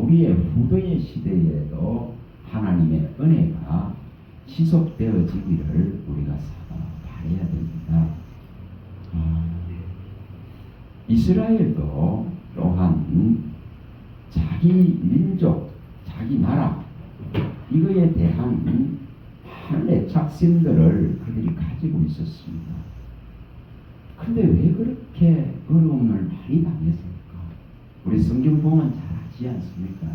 우리의 후대의 시대에도 하나님의 은혜가 지속되어지기를 우리가 바라야 됩니다. 이스라엘도 또한 자기 민족, 자기 나라 이거에 대한 많은 애착심들을 그들이 가지고 있었습니다. 근데 왜 그렇게 어려움을 많이 당했을까? 우리 성경 보면 잘 아지 않습니까?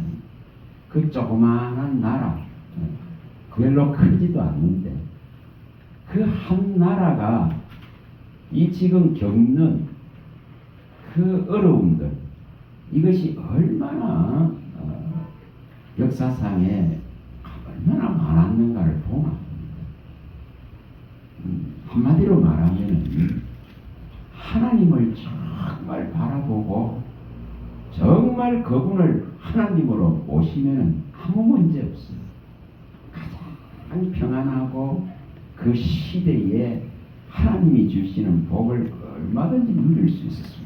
그 조그마한 나라, 별로 크지도 않는데 그 한 나라가 이 지금 겪는 그 어려움들, 이것이 얼마나 역사상에 얼마나 많았는가를 보면 한마디로 말하면 하나님을 정말 바라보고 정말 그분을 하나님으로 모시면 아무 문제 없어요. 가장 평안하고 그 시대에 하나님이 주시는 복을 얼마든지 누릴 수 있었습니다.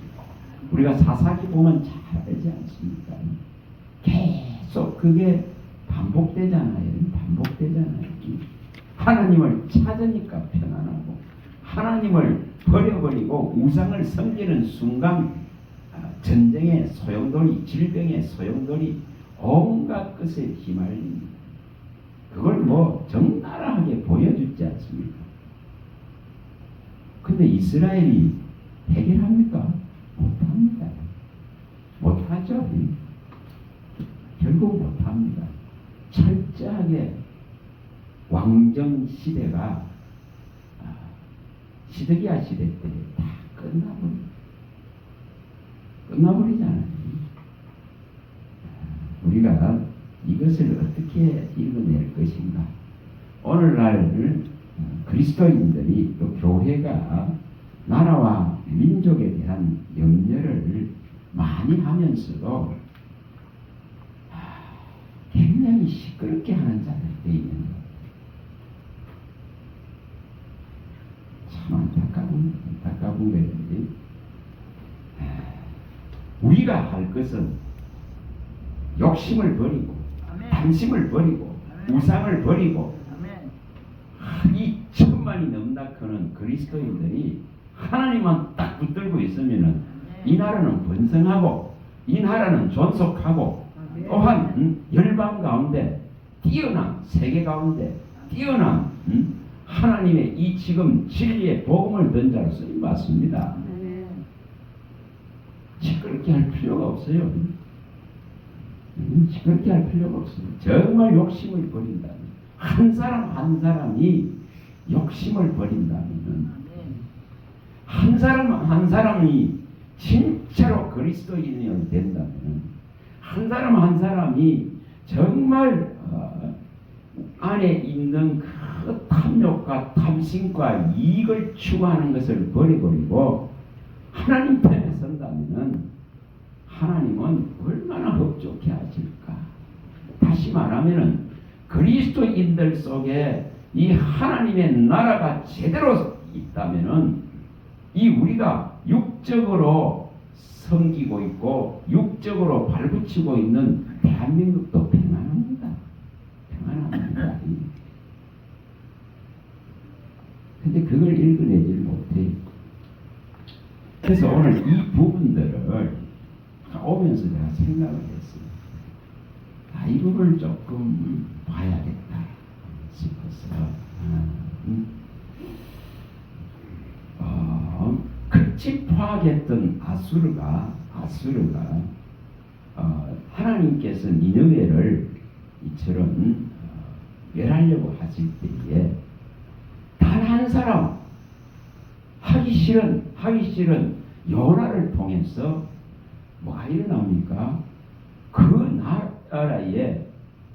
우리가 사사기 보면 잘 알지 않습니까? 계속 그게 반복되잖아요. 하나님을 찾으니까 편안하고 하나님을 버려버리고 우상을 섬기는 순간 전쟁의 소용돌이, 질병의 소용돌이, 온갖 것에 휘말립니다. 그걸 적나라하게 보여주지 않습니까? 근데 이스라엘이 해결합니까? 못합니다. 못하죠. 결국 못합니다. 철저하게 왕정 시대가 시드기야 시대 때 다 끝나버리잖아요. 우리가 이것을 어떻게 읽어낼 것인가? 오늘날 그리스도인들이 또 교회가 나라와 민족에 대한 염려를 많이 하면서도 굉장히 시끄럽게 하는 자들이 있는 거예요. 참 안타까운 거예요. 우리가 할 것은 욕심을 버리고 탐심을 버리고 우상을 버리고 이 천만이 넘다크는 그리스도인들이 하나님만 딱 붙들고 있으면은 이 나라는 번성하고 이 나라는 존속하고 또한 열방 가운데 뛰어난 세계 가운데 뛰어난 하나님의 이 지금 진리의 복음을 던 자로 쓰임 받습니다. 시끄럽게 할 필요가 없어요. 시끄럽게 할 필요가 없어요. 정말 욕심을 버린다면, 한 사람 한 사람이 욕심을 버린다면, 한 사람 한 사람이 진짜로 그리스도인이 된다면, 한 사람 한 사람이 정말 안에 있는 그 탐욕과 탐심과 이익을 추구하는 것을 버려버리고 하나님 편에 선다면 하나님은 얼마나 흡족해 하실까? 다시 말하면 그리스도인들 속에 이 하나님의 나라가 제대로 있다면 이 우리가 육적으로 섬기고 있고 육적으로 발붙이고 있는 대한민국도 평안합니다. 평안합니다. 근데 그걸 읽어내지 못해요. 그래서 오늘 이 부분들을 오면서 내가 생각을 했어요. 이 부분을 조금 봐야겠다 싶어서 끝이 파악했던 아수르가 하나님께서 니느웨를 이처럼 멸하려고 하실 때에 단 한 사람 하기 싫은 요나를 통해서 뭐가 일어납니까? 그 나라의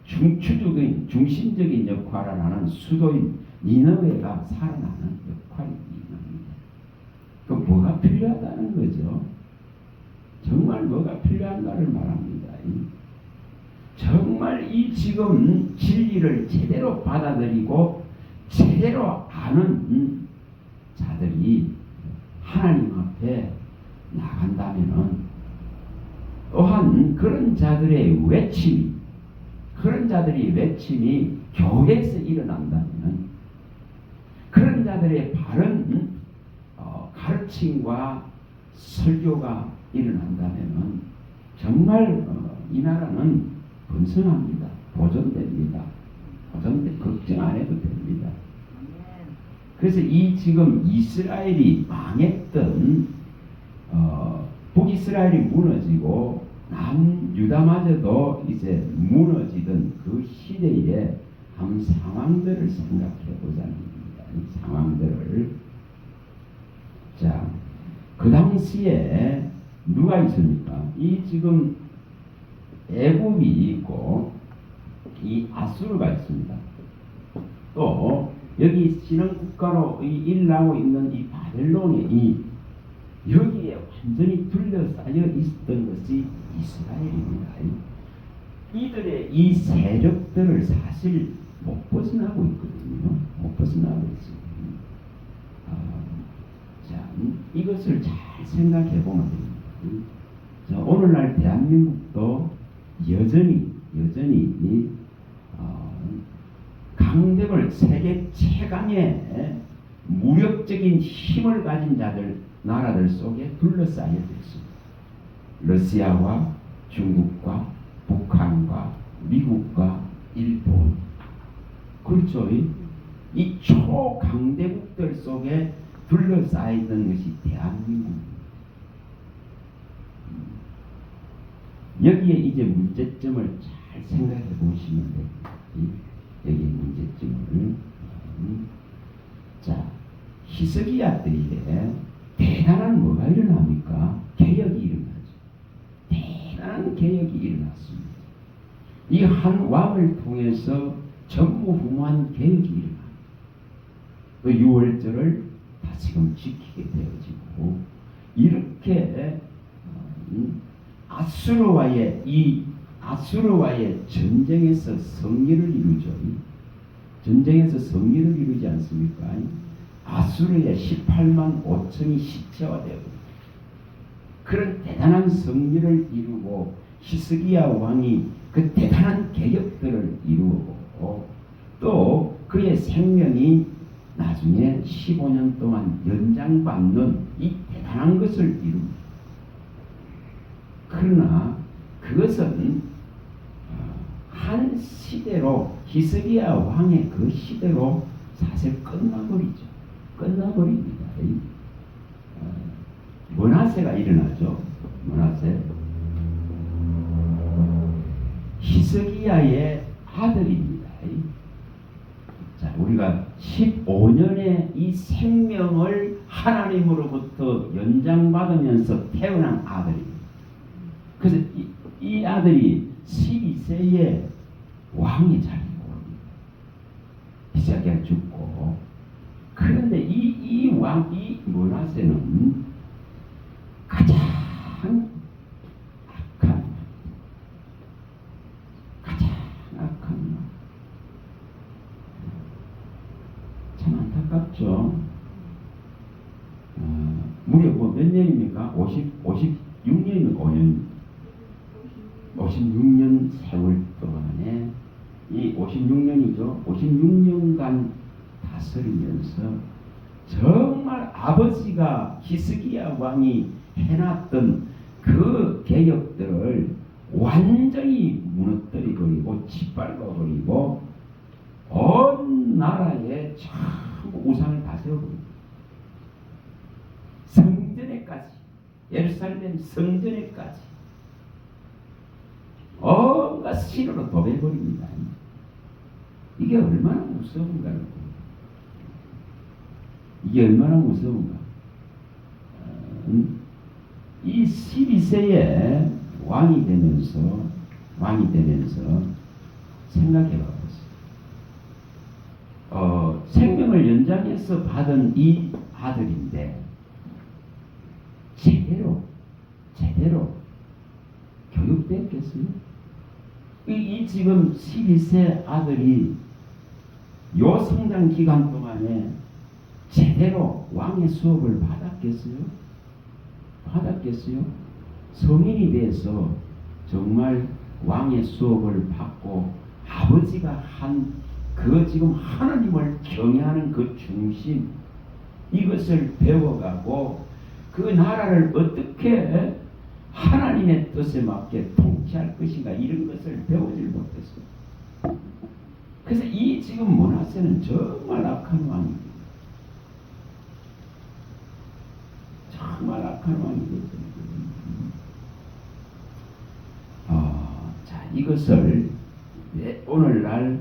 중심적인 역할을 하는 수도인 니느웨가 살아나는 역할이 일어납니다. 그 뭐가 필요하다는 거죠? 정말 뭐가 필요한가를 말합니다. 정말 이 지금 진리를 제대로 받아들이고 제대로 아는 자들이 하나님 앞에 나간다면은 또한 그런 자들의 외침이 교회에서 일어난다면, 그런 자들의 바른 가르침과 설교가 일어난다면 정말 이 나라는 번성합니다. 보존됩니다. 걱정 안 해도 됩니다. 그래서 이 지금 이스라엘이 망했던 북이스라엘이 무너지고 남유다마저도 이제 무너지던 그 시대에 한 상황들을 생각해 보자는 겁니다. 이 상황들을. 자, 그 당시에 누가 있습니까? 이 지금 애굽이 있고 이 아수르가 있습니다. 또 여기 신흥국가로 일어나고 있는 이 바벨론이 여기에 완전히 둘러싸여 있었던 것이 이스라엘입니다. 이들의 이 세력들을 사실 못 벗어나고 있거든요. 못 벗어나고 있어요. 자, 이것을 잘 생각해 보면 됩니다. 자, 오늘날 대한민국도 여전히 강대국 세계 최강의 무력적인 힘을 가진 나라들 속에 둘러싸여 있습니다. 러시아와 중국과 북한과 미국과 일본, 그렇죠? 이 초강대국들 속에 둘러싸여 있는 것이 대한민국입니다. 여기에 이제 문제점을 잘 생각해 보시면 됩니다. 여기에 문제점을. 자, 히스기야 때에 대단한 뭐가 일어납니까? 개혁이 일어나죠. 대단한 개혁이 일어났습니다. 이 한 왕을 통해서 전무후무한 개혁이 일어납니다. 그 6월절을 다시금 지키게 되어지고, 이렇게 아수르와의 전쟁에서 승리를 이루죠. 전쟁에서 승리를 이루지 않습니까? 아수르의 18만 5천이 시체화되고 그런 대단한 승리를 이루고, 히스기야 왕이 그 대단한 개혁들을 이루고, 또 그의 생명이 나중에 15년 동안 연장받는 이 대단한 것을 이룹니다. 그러나 그것은 한 시대로, 히스기야 왕의 그 시대로 사실 끝나버리죠. 끝나버립니다. 므낫세가 일어나죠. 므낫세. 히스기야의 아들입니다. 자, 우리가 15년의 이 생명을 하나님으로부터 연장받으면서 태어난 아들입니다. 그래서 이 아들이 12세에 왕의 자리에 오릅니다. 히스기야가 죽고, 그런데 이 므낫세는 가장 악한 참 안타깝죠. 무려 몇 년입니까? 56년입니까? 5년. 56년 세월 동안에, 이 56년이죠. 56년간 다스리면서 정말 아버지가 히스기야 왕이 해놨던 그 개혁들을 완전히 무너뜨려버리고 짓밟아버리고 온 나라에 전부 우상을 다 세워버립니다. 성전에까지, 예루살렘 성전에까지 온갖 신으로 도배해버립니다. 이게 얼마나 무서운가. 이게 얼마나 무서운가. 이 12세에 왕이 되면서 생각해 봐보세요. 생명을 연장해서 받은 이 아들인데 제대로 교육됐겠어요? 이 지금 12세 아들이 요 성장 기간 동안에 제대로 왕의 수업을 받았겠어요? 성인이 돼서 정말 왕의 수업을 받고 아버지가 한 그 지금 하나님을 경외하는 그 중심, 이것을 배워가고 그 나라를 어떻게 하나님의 뜻에 맞게 통치할 것인가, 이런 것을 배우질 못했어요. 그래서 이 지금 므낫세는 정말 악한 왕입니다. 정말 악한 왕이거든요. 자, 이것을 오늘날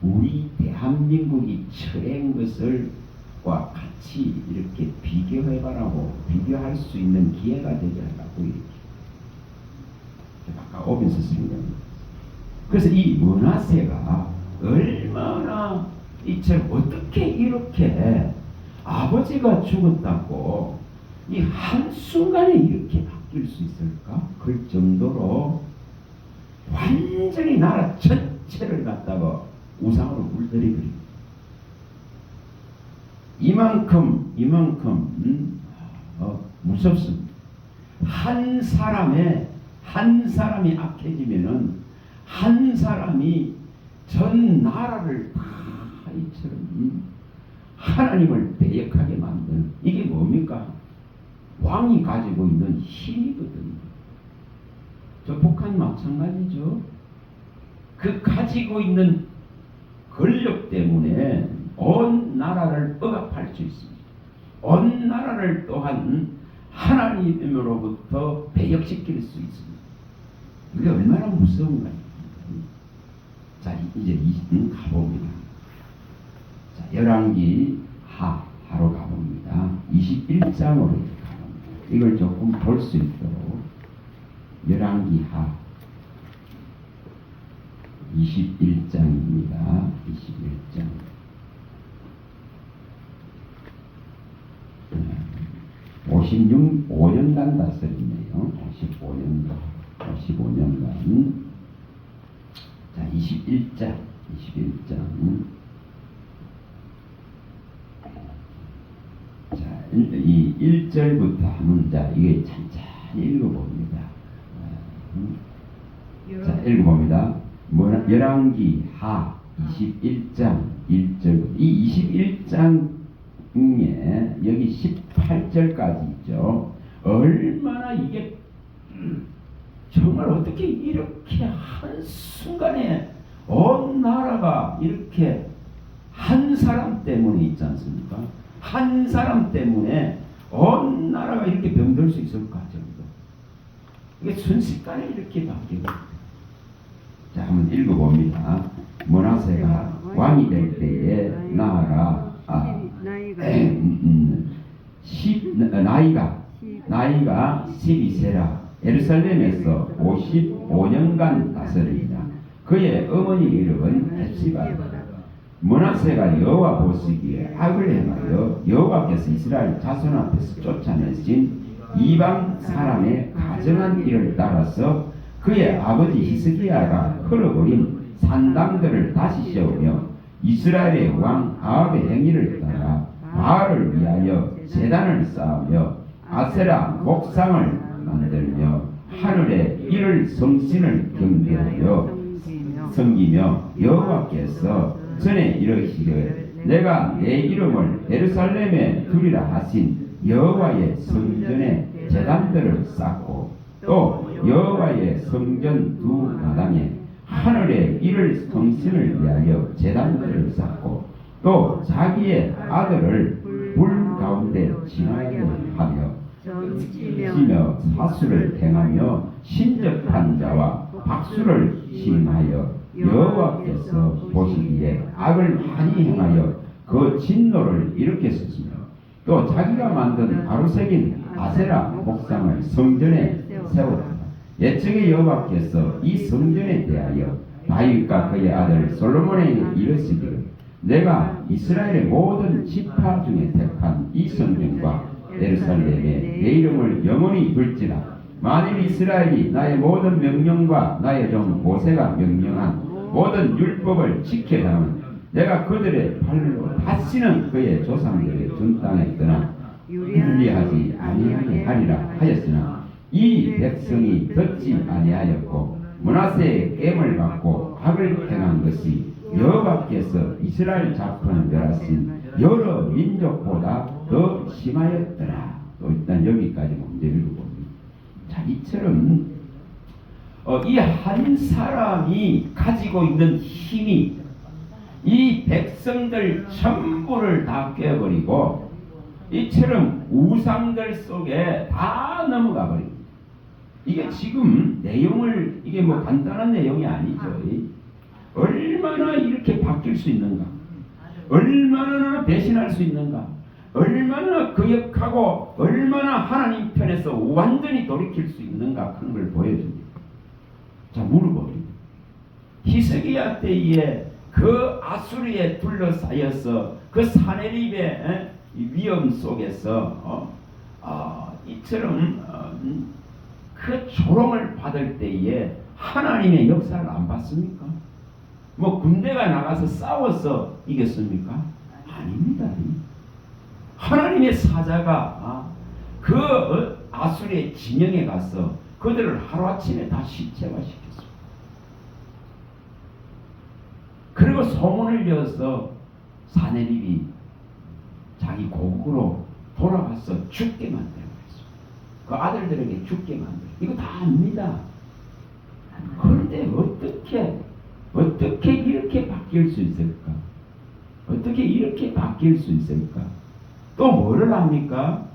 우리 대한민국이 처한 것을과 같이 이렇게 비교해봐라고, 비교할 수 있는 기회가 되게 하려고 이렇게 아까 오면서 생각합니다. 그래서 이 므낫세가 얼마나 이처럼 어떻게 이렇게 아버지가 죽었다고 이 한순간에 이렇게 바뀔 수 있을까? 그럴 정도로 완전히 나라 전체를 갖다가 우상으로 물들이버립니다. 이만큼 무섭습니다. 한 사람이 악해지면은 한 사람이 전 나라를 다 이처럼 하나님을 배역하게 만드는, 이게 뭡니까? 왕이 가지고 있는 힘이거든요. 저 북한 마찬가지죠. 그 가지고 있는 권력 때문에 온 나라를 억압할 수 있습니다. 온 나라를 또한 하나님으로부터 배역시킬 수 있습니다. 이게 얼마나 무서운가요? 자, 이제 가봅니다. 자, 열왕기 하로 가봅니다. 21장으로 가봅니다. 이걸 조금 볼 수 있도록 열왕기 하 21장입니다. 21장. 5년간 다스렸네요. 55년간. 자, 21장. 자, 이 1절부터 하면, 자, 이게 천천히 읽어봅니다. 자, 읽어봅니다. 열왕기 하 21장 1절부터, 이 21장에 여기 18절까지 있죠. 얼마나 이게 정말 어떻게 이렇게 한순간에 온 나라가 이렇게 한 사람 때문에 있지 않습니까? 한 사람 때문에 온 나라가 이렇게 병들 수 있을까 정도. 이게 순식간에 이렇게 바뀌고. 자, 한번 읽어봅니다. 므낫세가 왕이 될 때에 나이가 12세라 예루살렘에서 55년간 다스리니라. 그의 어머니 이름은 헵시바. 므낫세가 여호와 보시기에 악을 행하여 여호와께서 이스라엘 자손 앞에서 쫓아내신 이방 사람의 가정한 일을 따라서 그의 아버지 히스기야가 흘러버린 산당들을 다시 세우며 이스라엘의 왕 아합의 행위를 따라 바알을 위하여 제단을 쌓으며 아세라 목상을 만들며 하늘에 이를 성신을 경배하여 섬기며 여호와께서 전에 이르시되 내가 내 이름을 예루살렘에 두리라 하신 여호와의 성전에 제단들을 쌓고 또 여호와의 성전 두 마당에 하늘에 이를 성신을 위하여 제단들을 쌓고 또 자기의 아들을 불 가운데 지나게 하며 치며 사수를 행하며 신접한 자와 박수를 심하여 여호와께서 보시기에 악을 많이 행하여 그 진노를 일으켰으며 또 자기가 만든 바로 새긴 아세라 목상을 성전에 세웠다. 옛적에 여호와께서 이 성전에 대하여 다윗과 그의 아들 솔로몬에게 이르시기를 내가 이스라엘의 모든 지파 중에 택한 이 성전과 예루살렘에 내 이름을 영원히 둘지라. 만일 이스라엘이 나의 모든 명령과 나의 종 모세가 명령한 모든 율법을 지켜야면 내가 그들의 발로 다시는 그의 조상들의 준 땅에 떠나 유리하지 아니하게 하리라 하였으나 이 백성이 듣지 아니하였고 므낫세의 깸을 받고 악을 행한 것이 여호와께서 이스라엘 자손을 멸하신 여러 민족보다 더 심하였더라. 또 일단 여기까지 먼저 읽어봅니다. 자, 이처럼 이 한 사람이 가지고 있는 힘이 이 백성들 전부를 다 깨버리고 이처럼 우상들 속에 다 넘어가 버립니다. 이게 지금 내용을 이게 뭐 간단한 내용이 아니죠. 얼마나 이렇게 바뀔 수 있는가? 얼마나 배신할 수 있는가? 얼마나 거역하고 얼마나 하나님 편에서 완전히 돌이킬 수 있는가? 그런 걸 보여줍니다. 자, 물어봅니다. 히스기야 때에 그 아수르에 둘러싸여서 그 사내립의 위험 속에서 이처럼 그 조롱을 받을 때에 하나님의 역사를 안 봤습니까? 뭐 군대가 나가서 싸워서 이겼습니까? 아닙니다. 하나님의 사자가 그 아수르의 진영에 가서 그들을 하루아침에 다 시체화시켰습니다. 그리고 소문을 이어서 사내립이 자기 고국으로 돌아가서 죽게 만들고 있습니다. 그 아들들에게 죽게 만들고 이거 다 압니다. 그런데 어떻게 이렇게 바뀔 수 있을까? 어떻게 이렇게 바뀔 수 있을까? 또 뭐를 합니까?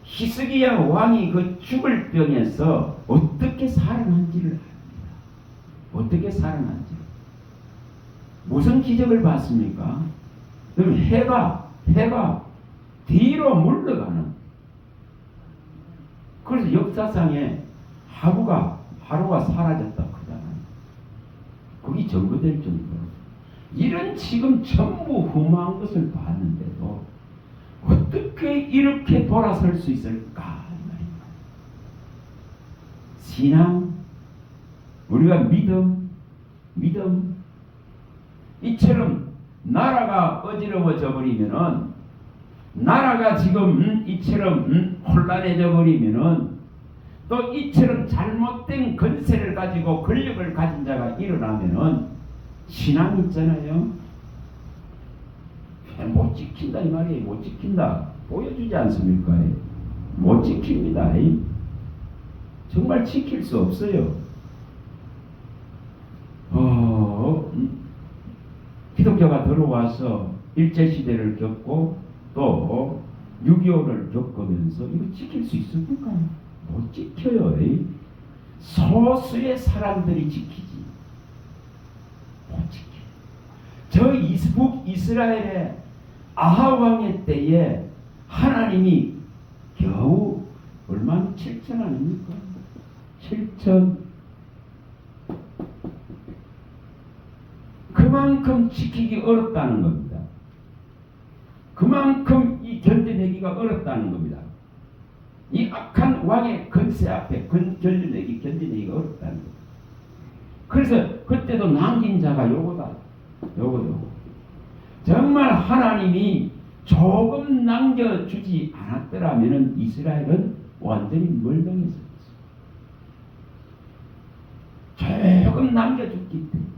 히스기야 왕이 그 죽을 병에서 어떻게 살아난지를 압니다. 어떻게 살아난지. 무슨 기적을 봤습니까? 그럼 해가 뒤로 물러가는. 그래서 역사상에 하루가 사라졌다 그러잖아요. 그게 증거될 정도로. 이런 지금 전부 흠한 것을 봤는데도 어떻게 이렇게 돌아설 수 있을까? 신앙, 우리가 믿음, 이처럼 나라가 어지러워져 버리면은, 나라가 지금 이처럼 혼란해져 버리면은, 또 이처럼 잘못된 권세를 가지고 권력을 가진 자가 일어나면은 신앙 있잖아요. 못 지킨다 이 말이에요. 못 지킨다. 보여주지 않습니까? 못 지킵니다. 정말 지킬 수 없어요. 기독교가 들어와서 일제시대를 겪고 또 6.25를 겪으면서 이거 지킬 수 있습니까? 못 지켜요. 소수의 사람들이 지키지. 못 지켜. 저 북이스라엘의 아합 왕의 때에 하나님이 겨우 얼마나 7천 아닙니까? 7천. 그만큼 지키기 어렵다는 겁니다. 그만큼 이 견뎌내기가 어렵다는 겁니다. 이 악한 왕의 권세 앞에 견뎌내기가 어렵다는 겁니다. 그래서 그때도 남긴 자가 요거다. 정말 하나님이 조금 남겨주지 않았더라면 이스라엘은 완전히 멸망했을 것입니다. 조금 남겨줬기 때문에.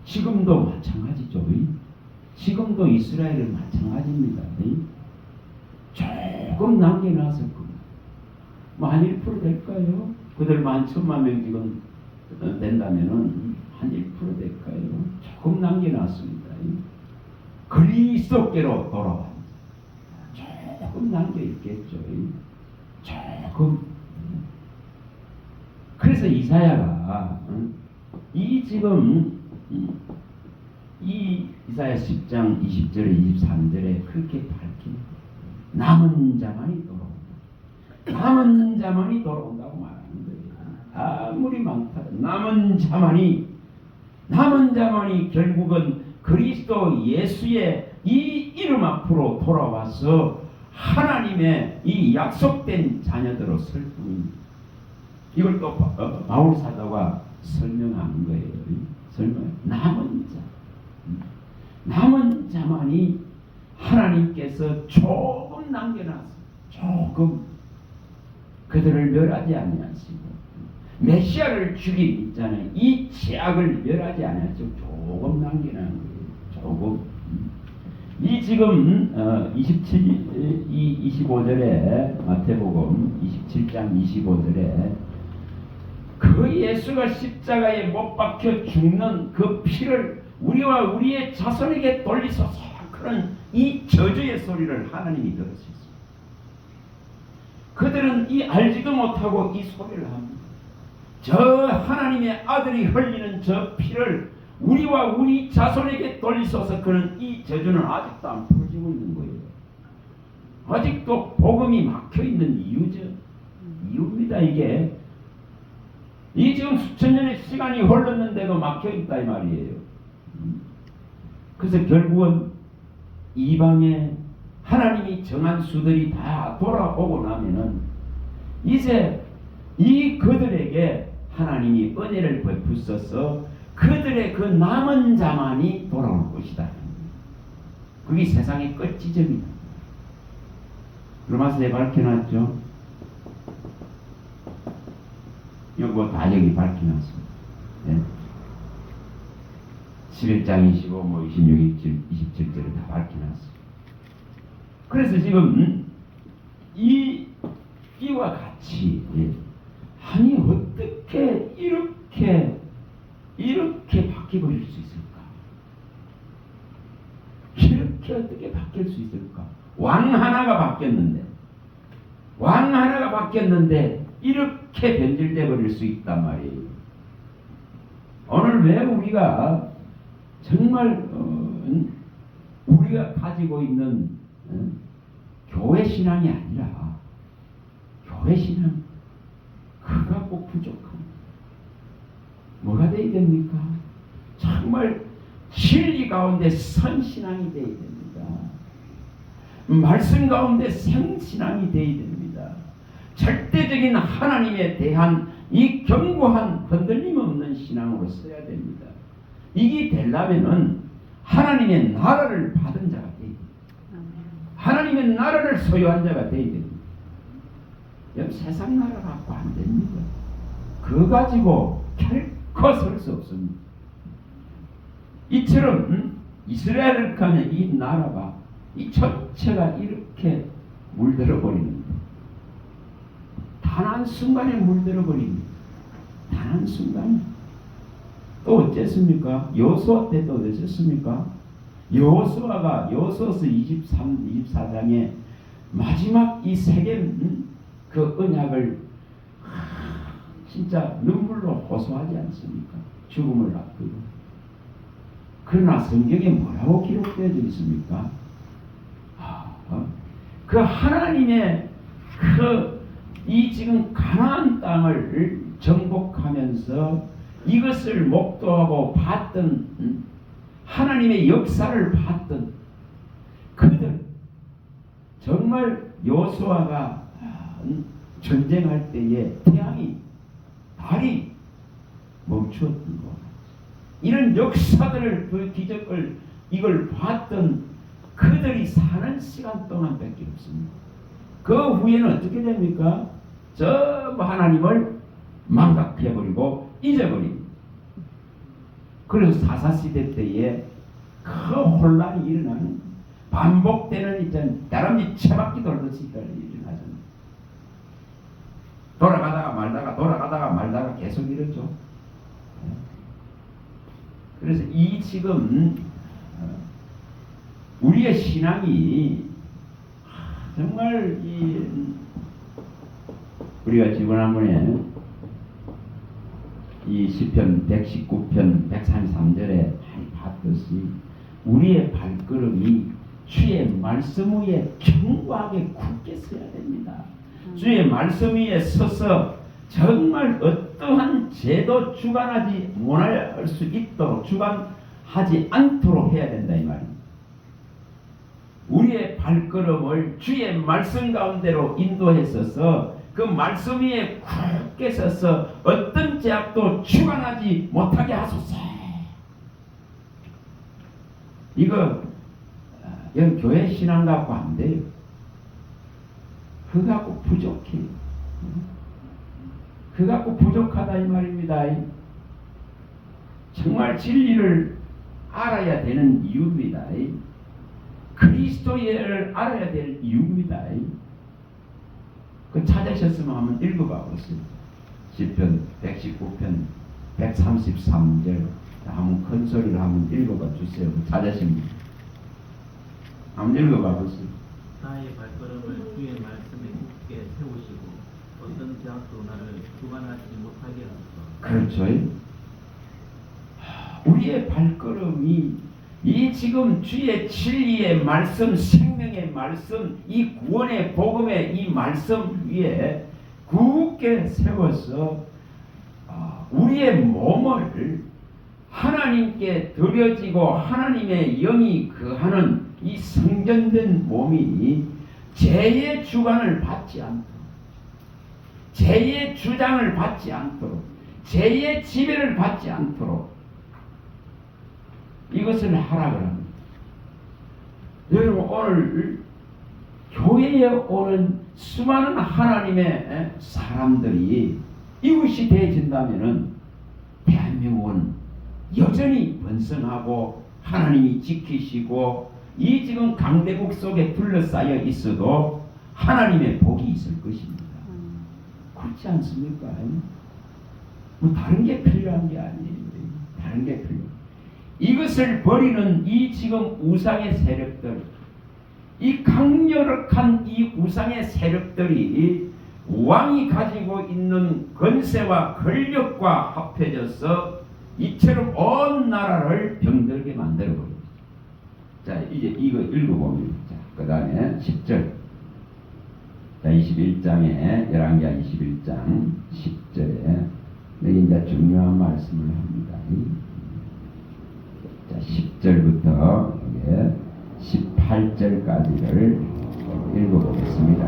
지금도 마찬가지죠. 지금도 이스라엘은 마찬가지입니다. 조금 남겨놨을 겁니다. 한 1% 될까요? 그들 11,000만 명 지금 된다면은 한 1% 될까요? 조금 남겨놨습니다. 그리스도께로 돌아갑니다. 조금 남겨있겠죠. 조금. 그래서 이사야가 이 이사야 10장 20절에 23절에 그렇게 밝힙니다. 남은 자만이 돌아온다. 남은 자만이 돌아온다고 말하는 거예요. 아무리 많다. 남은 자만이 결국은 그리스도 예수의 이 이름 앞으로 돌아와서 하나님의 이 약속된 자녀들로 설 뿐입니다. 이걸 또 바울 사도가 설명하는 거예요. 남은 자만이 하나님께서 조금 남겨놨어요. 조금. 그들을 멸하지 아니하시고 메시아를 죽인 있잖아요. 이 죄악을 멸하지 아니하시고 조금 남기는 거예요. 조금. 이 지금 25절에 마태복음 27장 25절에 그 예수가 십자가에 못 박혀 죽는 그 피를 우리와 우리의 자손에게 돌리소서 그런 이 저주의 소리를 하나님이 들으셨습니다. 그들은 이 알지도 못하고 이 소리를 합니다. 저 하나님의 아들이 흘리는 저 피를 우리와 우리 자손에게 돌리소서 그런 이 저주는 아직도 안 풀어지고 있는 거예요. 아직도 복음이 막혀있는 이유죠. 이유입니다. 이게 이 지금 수천 년의 시간이 흘렀는데도 막혀있다 이 말이에요. 그래서 결국은 이방의 하나님이 정한 수들이 다 돌아오고 나면은 이제 이 그들에게 하나님이 은혜를 베푸셔서 그들의 그 남은 자만이 돌아올 것이다. 그게 세상의 끝 지점이다. 로마서에 밝혀놨죠. 이거 다 여기 밝혀놨습니다. 네. 11장 25, 26, 27절에 다 밝혀놨습니다. 그래서 지금 이와 같이 아니 어떻게 이렇게 바뀌어버릴 수 있을까? 이렇게 어떻게 바뀔 수 있을까? 왕 하나가 바뀌었는데 이렇게 변질돼 버릴 수 있단 말이에요. 오늘 왜 우리가 정말 우리가 가지고 있는 교회 신앙이 아니라 교회 신앙 그가 꼭 부족합니다. 뭐가 되어야 됩니까? 정말 진리 가운데 선신앙이 되어야 됩니다. 말씀 가운데 생신앙이 되어야 됩니다. 절대적인 하나님에 대한 이 견고한 흔들림 없는 신앙으로 써야 됩니다. 이게 되려면은 하나님의 나라를 받은 자가 되어야 됩니다. 하나님의 나라를 소유한 자가 되어야 됩니다. 여러분 세상 나라 갖고 안 됩니다. 그거 가지고 결코 설 수 없습니다. 이처럼 이스라엘을 가는 이 나라가 이 전체가 이렇게 물들어 버립니다. 단 한순간에 물들어 버립니다. 단 한순간에. 또 어쨌습니까? 여호수아 때도 어땠습니까? 여호수아가 여호수아서 24장에 마지막 이 세겜 그 언약을 진짜 눈물로 호소하지 않습니까? 죽음을 앞두고. 그러나 성경에 뭐라고 기록되어 있습니까? 그 하나님의 이 지금 가나안 땅을 정복하면서 이것을 목도하고 봤던 하나님의 역사를 봤던 그들 정말 여호수아가 전쟁할 때에 태양이 달이 멈추었던 것 이런 역사들을 그 기적을 이걸 봤던 그들이 사는 시간 동안밖에 없습니다. 그 후에는 어떻게 됩니까? 전부 하나님을 망각해버리고 잊어버립니다. 그래서 사사시대 때에 그 혼란이 일어나는 반복되는 이제 다람쥐 채바퀴 돌듯이 일어나잖아요. 돌아가다가 말다가 계속 이러죠. 그래서 이 지금 우리의 신앙이 정말 우리가 지난번에 이 시편 119편 133절에 봤듯이 우리의 발걸음이 주의 말씀 위에 견고하게 굳게 서야 됩니다. 주의 말씀 위에 서서 정말 어떠한 죄도 주관하지 못할 수 있도록 주관하지 않도록 해야 된다 이 말입니다. 우리의 발걸음을 주의 말씀 가운데로 인도했어서 그 말씀 위에 굳게 서서 어떤 죄악도 주관하지 못하게 하소서. 이거 여러분 교회 신앙 갖고 안 돼요. 그거 갖고 부족해요. 그 갖고 부족하다 이 말입니다. 정말 진리를 알아야 되는 이유입니다. 그리스도를 알아야 될 이유입니다. 그 찾으셨으면 한번 읽어봐 보세요. 시편 119편 133절 한번 큰 소리로 한번 읽어봐 주세요. 찾으신 분 한번 읽어봐 보세요. 나의 발걸음을 주의 말씀에 굳게 세우시고 어떤 제약도 나를 주관하지 못하게 하소서. 그렇죠. 우리의 발걸음이 이 지금 주의 진리의 말씀, 생명의 말씀, 이 구원의 복음의 이 말씀 위에 굳게 세워서 우리의 몸을 하나님께 드려지고 하나님의 영이 거하는 이 성전된 몸이 죄의 주관을 받지 않도록, 죄의 주장을 받지 않도록, 죄의 지배를 받지 않도록 이것을 하라고 합니다. 여러분 오늘 교회에 오는 수많은 하나님의 사람들이 이것이 되어진다면은 대한민국은 여전히 번성하고 하나님이 지키시고 이 지금 강대국 속에 둘러싸여 있어도 하나님의 복이 있을 것입니다. 그렇지 않습니까? 뭐 다른 게 필요한 게 아니에요. 다른 게 필요해요. 이것을 버리는 이 지금 우상의 세력들, 이 강력한 이 우상의 세력들이 왕이 가지고 있는 권세와 권력과 합해져서 이처럼 온 나라를 병들게 만들어버립니다. 자, 이제 이거 읽어봅니다. 그 다음에 10절. 자, 21장에, 11개 21장 10절에, 여기 이제 중요한 말씀을 합니다. 자, 10절부터 18절까지를 읽어보겠습니다.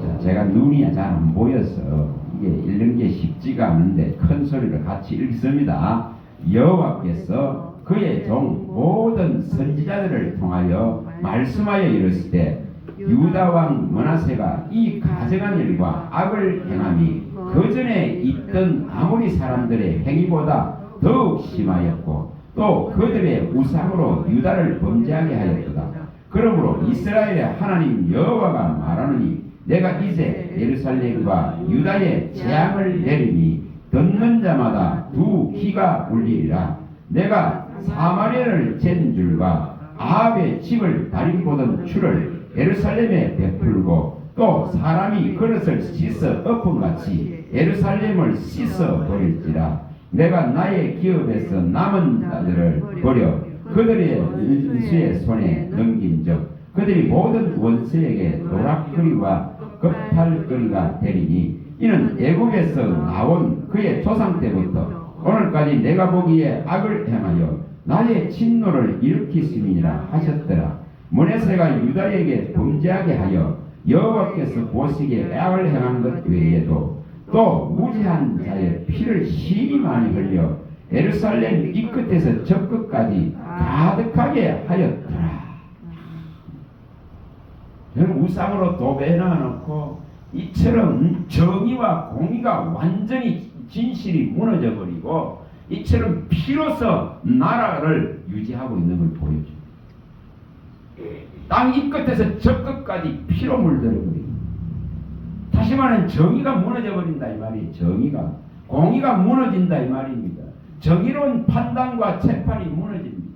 자, 제가 눈이 잘 안 보여서 이게 읽는 게 쉽지가 않은데 큰 소리로 같이 읽습니다. 여호와께서 그의 종 모든 선지자들을 통하여 말씀하여 이르시되 유다 왕 므낫세가 이 가증한 일과 악을 행함이 그 전에 있던 아모리 사람들의 행위보다 더욱 심하였고 또 그들의 우상으로 유다를 범죄하게 하였도다. 그러므로 이스라엘의 하나님 여호와가 말하노니 내가 이제 예루살렘과 유다의 재앙을 내리니 듣는 자마다 두 귀가 울리리라. 내가 사마리아를 잰 줄과 아합의 집을 다림보던 추를 예루살렘에 베풀고 또 사람이 그릇을 씻어 엎음같이 예루살렘을 씻어 버릴지라. 내가 나의 기업에서 남은 자들을 버려 그들의 원수의 손에 넘긴적 그들이 모든 원수에게 노락거리와 겁탈거리가 되리니 이는 애국에서 나온 그의 조상 때부터 오늘까지 내가 보기에 악을 행하여 나의 진노를 일으키심이니라 하셨더라. 므낫세가 유다에게 범죄하게 하여 여호와께서 보시기에 악을 행한 것 외에도 또 무지한 자의 피를 심히 많이 흘려 예루살렘 이 끝에서 저 끝까지 가득하게 하였더라. 우상으로 도배해 놓고 이처럼 정의와 공의가 완전히 진실이 무너져 버리고 이처럼 피로서 나라를 유지하고 있는 걸 보여줍니다. 땅 이 끝에서 저 끝까지 피로 물들어 버립니다. 다시 말하면 정의가 무너져 버린다 이 말이에요. 정의가 공의가 무너진다 이 말입니다. 정의로운 판단과 재판이 무너집니다.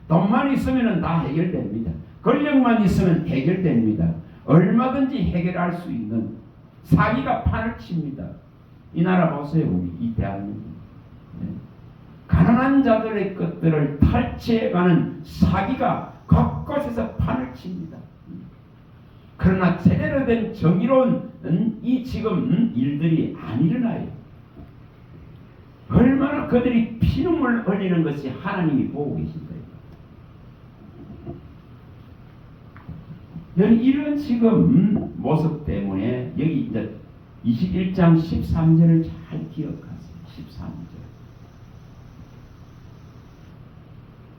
돈만 있으면 다 해결됩니다. 권력만 있으면 해결됩니다. 얼마든지 해결할 수 있는 사기가 판을 칩니다. 이 나라 보세요. 우리 이 대한민국. 네. 가난한 자들의 것들을 탈취해가는 사기가 곳곳에서 판을 칩니다. 그러나 제대로 된 정의로운 이 지금 일들이 안 일어나요. 얼마나 그들이 피눈물 흘리는 것이 하나님이 보고 계신다. 이런 지금 모습 때문에 여기 이제 21장 13절을 잘 기억하세요. 13절.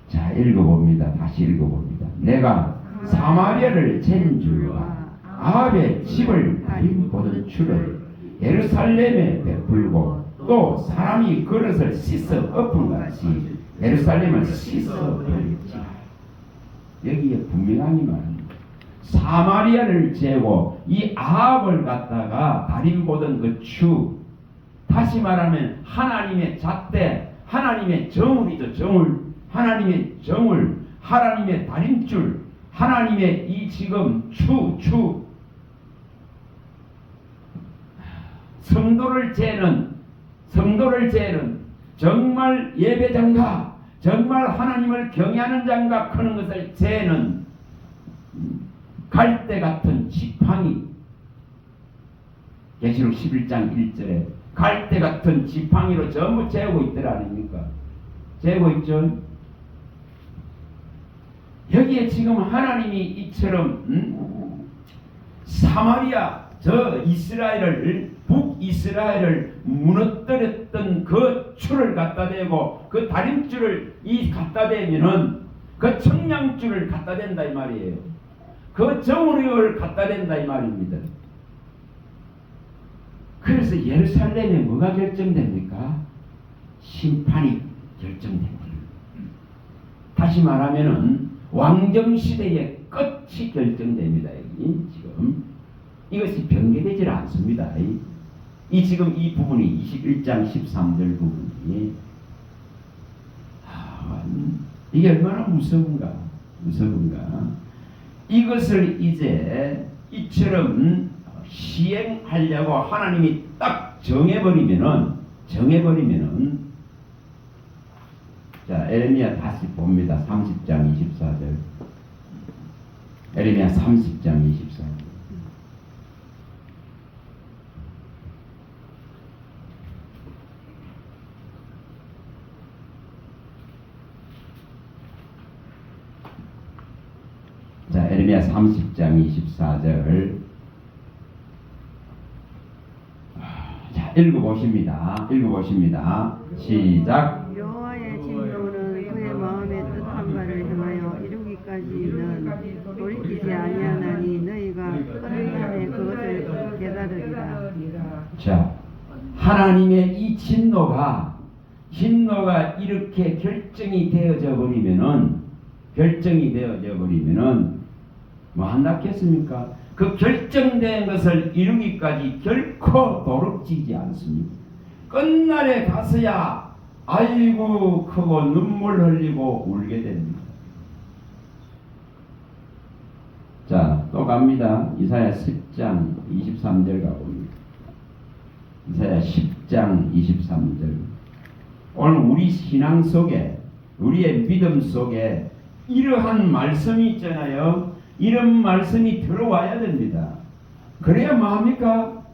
자, 읽어봅니다. 다시 읽어봅니다. 내가 사마리아를 잰 줄과 아합의 집을 다림보던 추를 예루살렘에 베풀고 또 사람이 그릇을 씻어 엎은 같이 예루살렘을 씻어 버릴지라. 여기에 분명하게 말합니다. 사마리아를 재고 이 아합을 갖다가 다림 보던 그 추, 다시 말하면 하나님의 잣대, 하나님의 정울이죠. 정울, 하나님의 정울, 하나님의 다림줄, 하나님의 이 지금 추 성도를 재는 정말 예배장가, 정말 하나님을 경외하는 장가 크는 것을 재는 갈대 같은 지팡이. 계시록 11장 1절에 갈대 같은 지팡이로 전부 재고 있더라 아닙니까? 재고 있죠. 여기에 지금 하나님이 이처럼 사마리아 저 이스라엘을 북이스라엘을 무너뜨렸던 그 줄을 갖다 대고 그 다림줄을 이 갖다 대면은 그 청량줄을 갖다 댄다 이 말이에요. 그 정우리를 갖다 댄다 이 말입니다. 그래서 예루살렘에 뭐가 결정됩니까? 심판이 결정됩니다. 다시 말하면은 왕정시대의 끝이 결정됩니다. 여기 지금 이것이 변개되질 않습니다. 이 지금 이 부분이 21장 13절 부분이 이게 얼마나 무서운가. 이것을 이제 이처럼 시행하려고 하나님이 딱 정해버리면은 자 에레미야 다시 봅니다. 30장 24절 에레미야 30장 24절 자 에레미야 30장 24절 자 읽어보십니다. 시작. 여호와의 진노는 그의 마음에 뜻한 바를 행하여 이루기까지는 돌이키지 아니하나니 너희가 끝날에 그것을 깨달으리라. 자, 하나님의 이 진노가 이렇게 결정이 되어져 버리면은 뭐 한다겠습니까? 그 결정된 것을 이루기까지 결코 도둑지지 않습니다. 끝날에 가서야 아이고 크고 눈물 흘리고 울게 됩니다. 자, 또 갑니다. 이사야 10장 23절 가봅니다. 이사야 10장 23절. 오늘 우리 신앙 속에, 우리의 믿음 속에 이러한 말씀이 있잖아요. 이런 말씀이 들어와야 됩니다. 그래야 뭐합니까?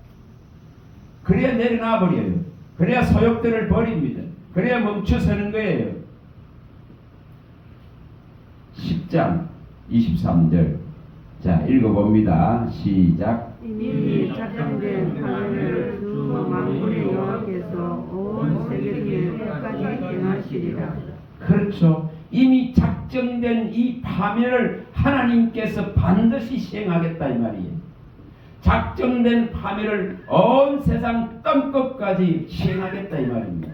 그래야 내려놔 버려요. 그래야 소욕들을 버립니다. 그래야 멈춰서는 거예요. 10장 23절 자 읽어봅니다. 시작. 이미 작정된 하늘을 주 만군의 여호와께서 온 세계 중에 끝까지 행하시리라. 그렇죠. 이미 작정된 이 파멸을 하나님께서 반드시 시행하겠다 이 말이에요. 작정된 파멸을 온 세상 땅끝까지 시행하겠다 이 말입니다.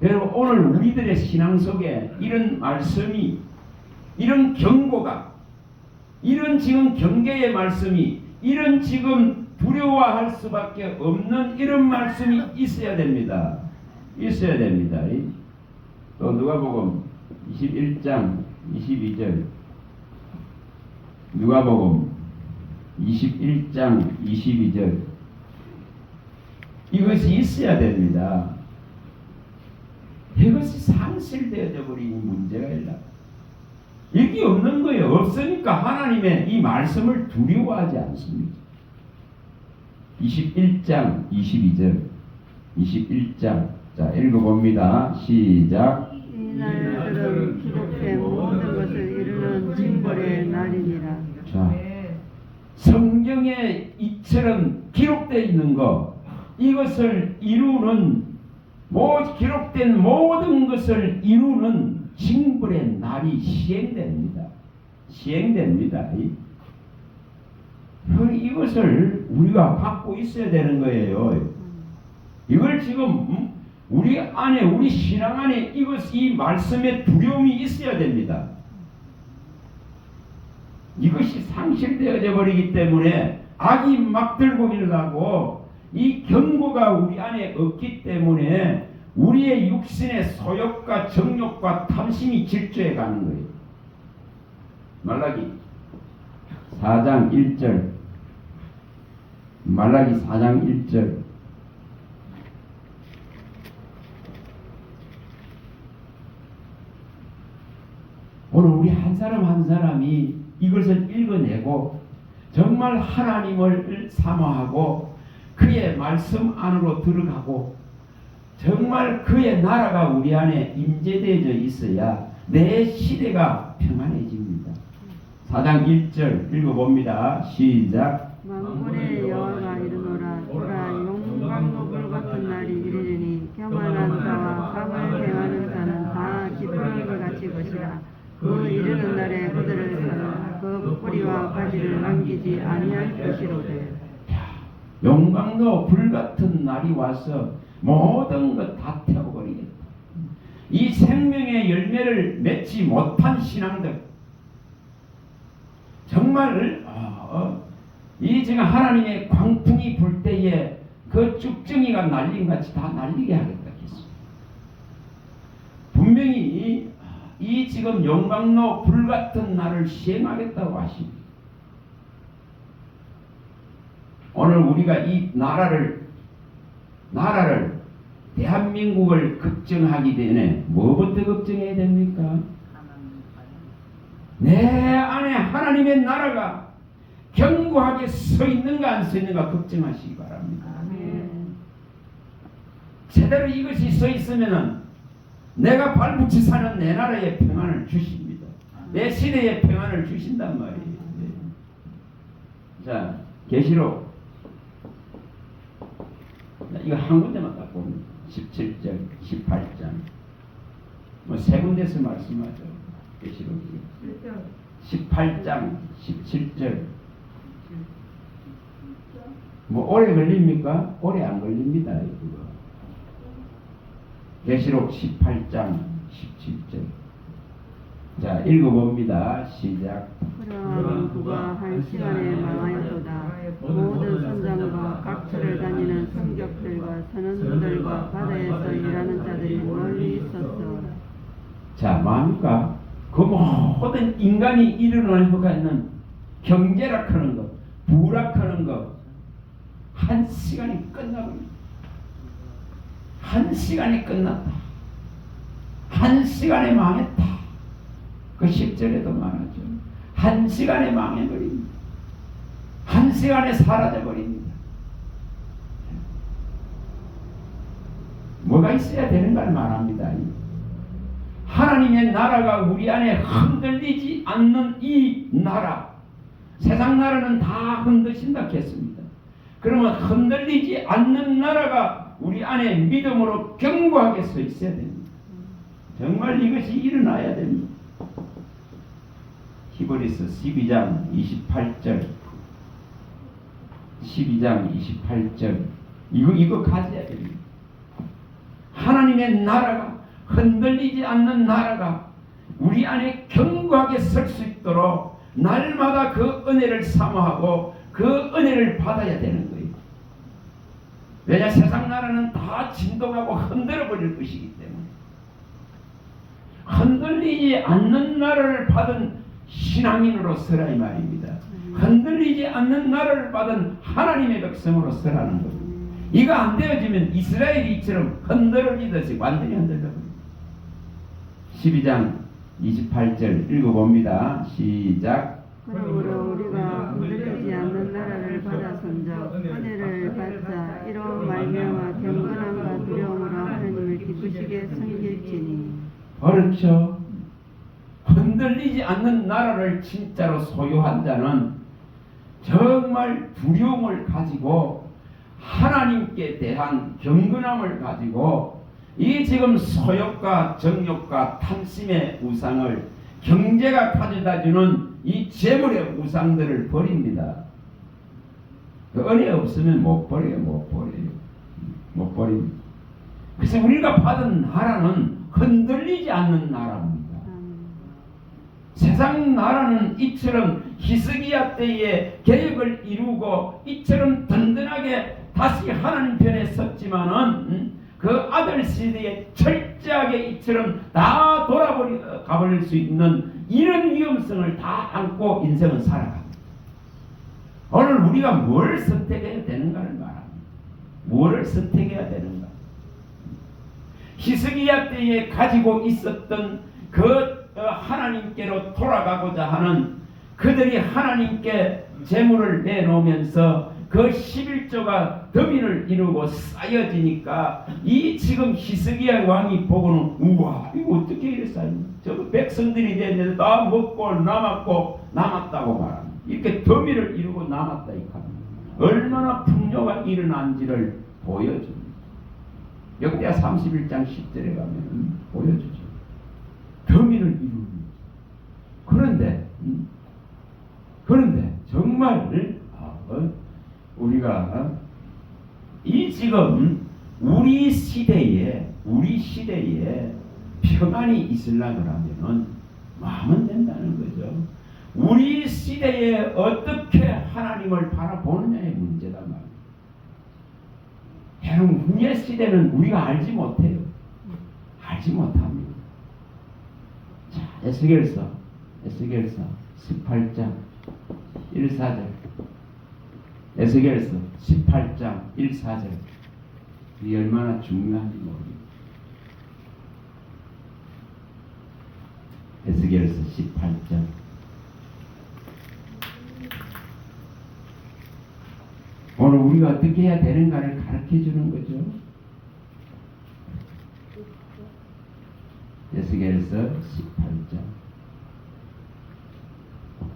여러분 오늘 우리들의 신앙 속에 이런 말씀이, 이런 경고가, 이런 지금 경계의 말씀이, 이런 지금 두려워할 수밖에 없는 이런 말씀이 있어야 됩니다. 또 누가복음 21장 22절 누가복음 21장 22절 이것이 있어야 됩니다. 이것이 상실되어져 버린 문제가 있다. 이게 없는 거예요. 없으니까 하나님의 이 말씀을 두려워하지 않습니다. 21장 22절 21장 자 읽어봅니다. 시작. 이 날들은 기록된 모든 것을 이루는 징벌의 날이니라. 자, 성경에 이처럼 기록되어 있는 것, 이것을 이루는, 기록된 모든 것을 이루는 징벌의 날이 시행됩니다. 이것을 우리가 갖고 있어야 되는 거예요. 이걸 지금 우리 안에, 우리 신앙 안에 이 말씀의 두려움이 있어야 됩니다. 이것이 상실되어져 버리기 때문에 악이 막 들고 일어나고 이 경고가 우리 안에 없기 때문에 우리의 육신의 소욕과 정욕과 탐심이 질주해 가는 거예요. 말라기 4장 1절, 말라기 4장 1절. 오늘 우리 한 사람 한 사람이 이것을 읽어내고 정말 하나님을 사모하고 그의 말씀 안으로 들어가고 정말 그의 나라가 우리 안에 임재되어져 있어야 내 시대가 평안해집니다. 4장 1절 읽어봅니다. 시작. 만군의 여호와가 이르노라. 보라, 용광로불 같은 날이 이르리니 교만한 자와 감을 행하는 자는 다 지푸라기 같이 것이라. 그 이르는 날에 그들을 살라. 그 뿌리와 가지를 남기지 아니할 것이로되. 용광로 불같은 날이 와서 모든 것 다 태워버리겠다. 이 생명의 열매를 맺지 못한 신앙들, 정말 이 지금 하나님의 광풍이 불 때에 그 쭉정이가 날린 같이 다 날리게 하겠다 했습니다. 분명히 이 지금 용광로 불같은 날을 시행하겠다고 하십니다. 오늘 우리가 이 나라를 대한민국을 걱정하기 전에 뭐부터 걱정해야 됩니까? 내 안에 하나님의 나라가 견고하게 서 있는가 안 서 있는가 걱정하시기 바랍니다. 제대로 이것이 서 있으면은 내가 발붙이 사는 내 나라의 평안을 주십니다. 내 시대의 평안을 주신단 말이에요. 자, 계시록 이거 한 군데만 딱 봅니다. 17절, 18장. 뭐 세 군데서 말씀하죠. 계시록이 18장, 17절. 뭐 오래 걸립니까? 오래 안 걸립니다. 이거. 계시록 18장, 17절. 자, 읽어봅니다. 시작. 그러한 그가 한 시간에 망하였도다. 모든 선장과 각처를 다니는 성적들과 선원들과 바다에서 일하는 자들이 멀리 있었어. 자, 뭡니까? 그 모든 인간이 일어나려고 하는 경제락하는 것, 부락하는 것, 한 시간이 끝나버립니다. 한 시간이 끝났다. 한 시간에 망했다. 그 10절에도 말하죠. 한 시간에 망해버립니다. 한 시간에 사라져버립니다. 뭐가 있어야 되는가를 말합니다. 하나님의 나라가 우리 안에 흔들리지 않는 이 나라, 세상 나라는 다 흔드신다 했습니다. 그러면 흔들리지 않는 나라가 우리 안에 믿음으로 견고하게 서 있어야 됩니다. 정말 이것이 일어나야 됩니다. 히브리서 12장 28절 12장 28절 이거 가져야 됩니다. 하나님의 나라가 흔들리지 않는 나라가 우리 안에 견고하게 설 수 있도록 날마다 그 은혜를 사모하고 그 은혜를 받아야 되는 거예요. 왜냐 세상 나라는 다 진동하고 흔들어 버릴 것이기 때문에 흔들리지 않는 나라를 받은 신앙인으로 서라 이 말입니다. 흔들리지 않는 나라를 받은 하나님의 백성으로 서라는 거예요. 이거 안 되어지면 이스라엘이 이처럼 흔들리듯이 완전히 흔들려버립니다. 12장 28절 읽어봅니다. 시작. 그러므로 우리가 흔들리지 않는 나라를 받아선적 은혜를 받자 이로 말미암아 경건함과 두려움으로 하나님을 기쁘시게 섬길지니. 그렇죠. 흔들리지 않는 나라를 진짜로 소유한 자는 정말 두려움을 가지고 하나님께 대한 경건함을 가지고 이 지금 소욕과 정욕과 탐심의 우상을 경제가 가져다주는 이 재물의 우상들을 버립니다. 은혜 없으면 못 버려요. 못 버립니다. 그래서 우리가 받은 나라는 흔들리지 않는 나라입니다. 세상 나라는 이처럼 히스기야 때에 계획을 이루고 이처럼 든든하게 다시 하나님 편에 섰지만은 그 아들 시대에 철저하게 이처럼 다 가버릴 수 있는 이런 위험성을 다 안고 인생은 살아갑니다. 오늘 우리가 뭘 선택해야 되는가를 말합니다. 뭐를 선택해야 되는가? 히스기야 때에 가지고 있었던 그 하나님께로 돌아가고자 하는 그들이 하나님께 제물을 내놓으면서 그 11조가 더미를 이루고 쌓여지니까 이 지금 히스기야 왕이 보고는 우와 이거 어떻게 이래 쌓였냐. 저 백성들이 되는데 다 먹고 남았다고 말합니다. 이렇게 더미를 이루고 남았다 이 칸. 얼마나 풍요가 일어난지를 보여줍니다. 역대하 31장 10절에 가면 보여주죠. 더미를 이루는. 그런데 정말 우리가 이 지금 우리 시대에 평안이 있으려고 하면은 마음은 된다는 거죠. 우리 시대에 어떻게 하나님을 바라보느냐의 문제다 말이에요. 여러분 후의 시대는 우리가 알지 못해요. 알지 못합니다. 자, 에스겔서 18장 1-4절 에스겔서 18장 1-4절 이 얼마나 중요한지 모릅니다. 에스겔서 18장 오늘 우리가 어떻게 해야 되는가를 가르쳐주는 거죠. 에스겔서 18장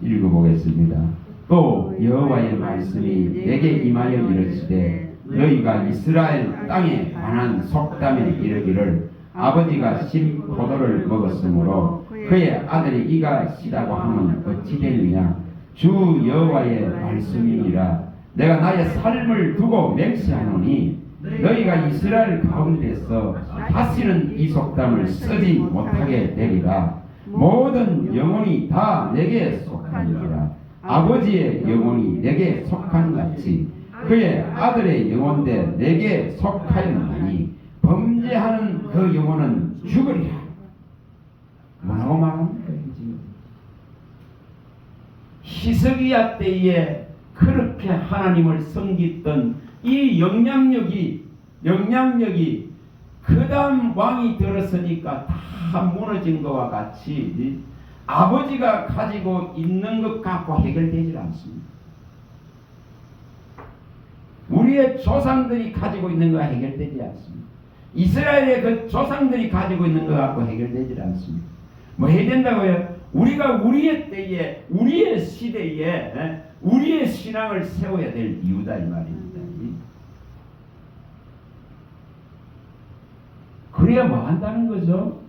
읽어보겠습니다. 또 여호와의 말씀이 내게 임하여 이르시되 너희가 이스라엘 땅에 관한 속담에 이르기를 아버지가 신 포도를 먹었으므로 그의 아들이 이가 시다고 하면 어찌 되느냐. 주 여호와의 말씀이니라. 내가 나의 삶을 두고 맹세하노니 너희가 이스라엘 가운데서 다시는 이 속담을 쓰지 못하게 되리라. 모든 영혼이 다 내게 속하니라. 아버지의 영혼이 내게 속한 같이 그의 아들의 영혼대 내게 속하였나니 범죄하는 그 영혼은 죽으리라. 뭐라고 말합니까? 히스기야 때에 그렇게 하나님을 섬겼던 이 영향력이 그 다음 왕이 들었으니까 다 무너진 것과 같이 아버지가 가지고 있는 것 갖고 해결되지 않습니다. 우리의 조상들이 가지고 있는 것과 해결되지 않습니다. 이스라엘의 그 조상들이 가지고 있는 것 갖고 해결되지 않습니다. 뭐 해야 된다고요? 우리가 우리의 때에 우리의 시대에 우리의 신앙을 세워야 될 이유다 이 말입니다. 그래야 뭐 한다는 거죠?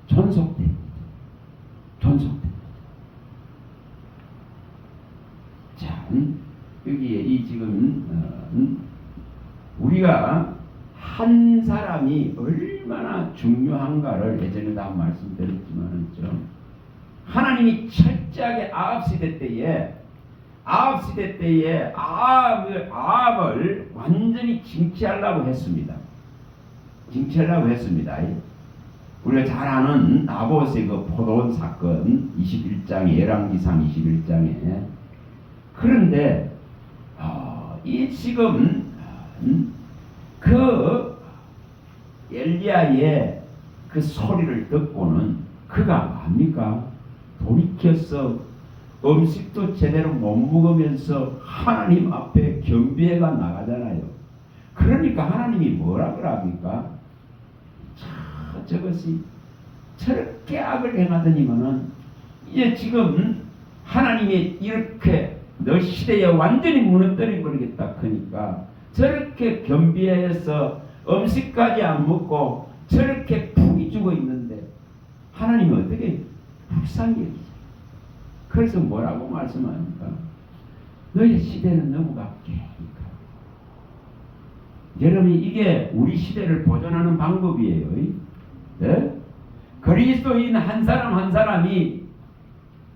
전속됩니다. 자, 여기에 이 지금 우리가 한 사람이 얼마나 중요한가를 예전에 다 말씀드렸지만 하나님이 철저하게 아합 시대 때에 아합을 완전히 징치하려고 했습니다. 우리가 잘 아는 나봇의 그 포도원 사건 21장에 열왕기상 21장에 그런데 이 지금 그 엘리야의 그 소리를 듣고는 그가 뭡니까? 돌이켜서 음식도 제대로 못 먹으면서 하나님 앞에 경배가 나가잖아요. 그러니까 하나님이 뭐라 그럽니까? 저것이 저렇게 악을 행하더니만은 이제 지금 하나님이 이렇게 너 시대에 완전히 무너뜨려 버리겠다 하니까 저렇게 겸비해서 음식까지 안 먹고 저렇게 푹이 죽어 있는데 하나님이 어떻게 불쌍히 여기죠. 그래서 뭐라고 말씀합니까? 너희 시대는 너무가 개입하고. 여러분이 이게 우리 시대를 보존하는 방법이에요. 예? 그리스도인 한 사람 한 사람이,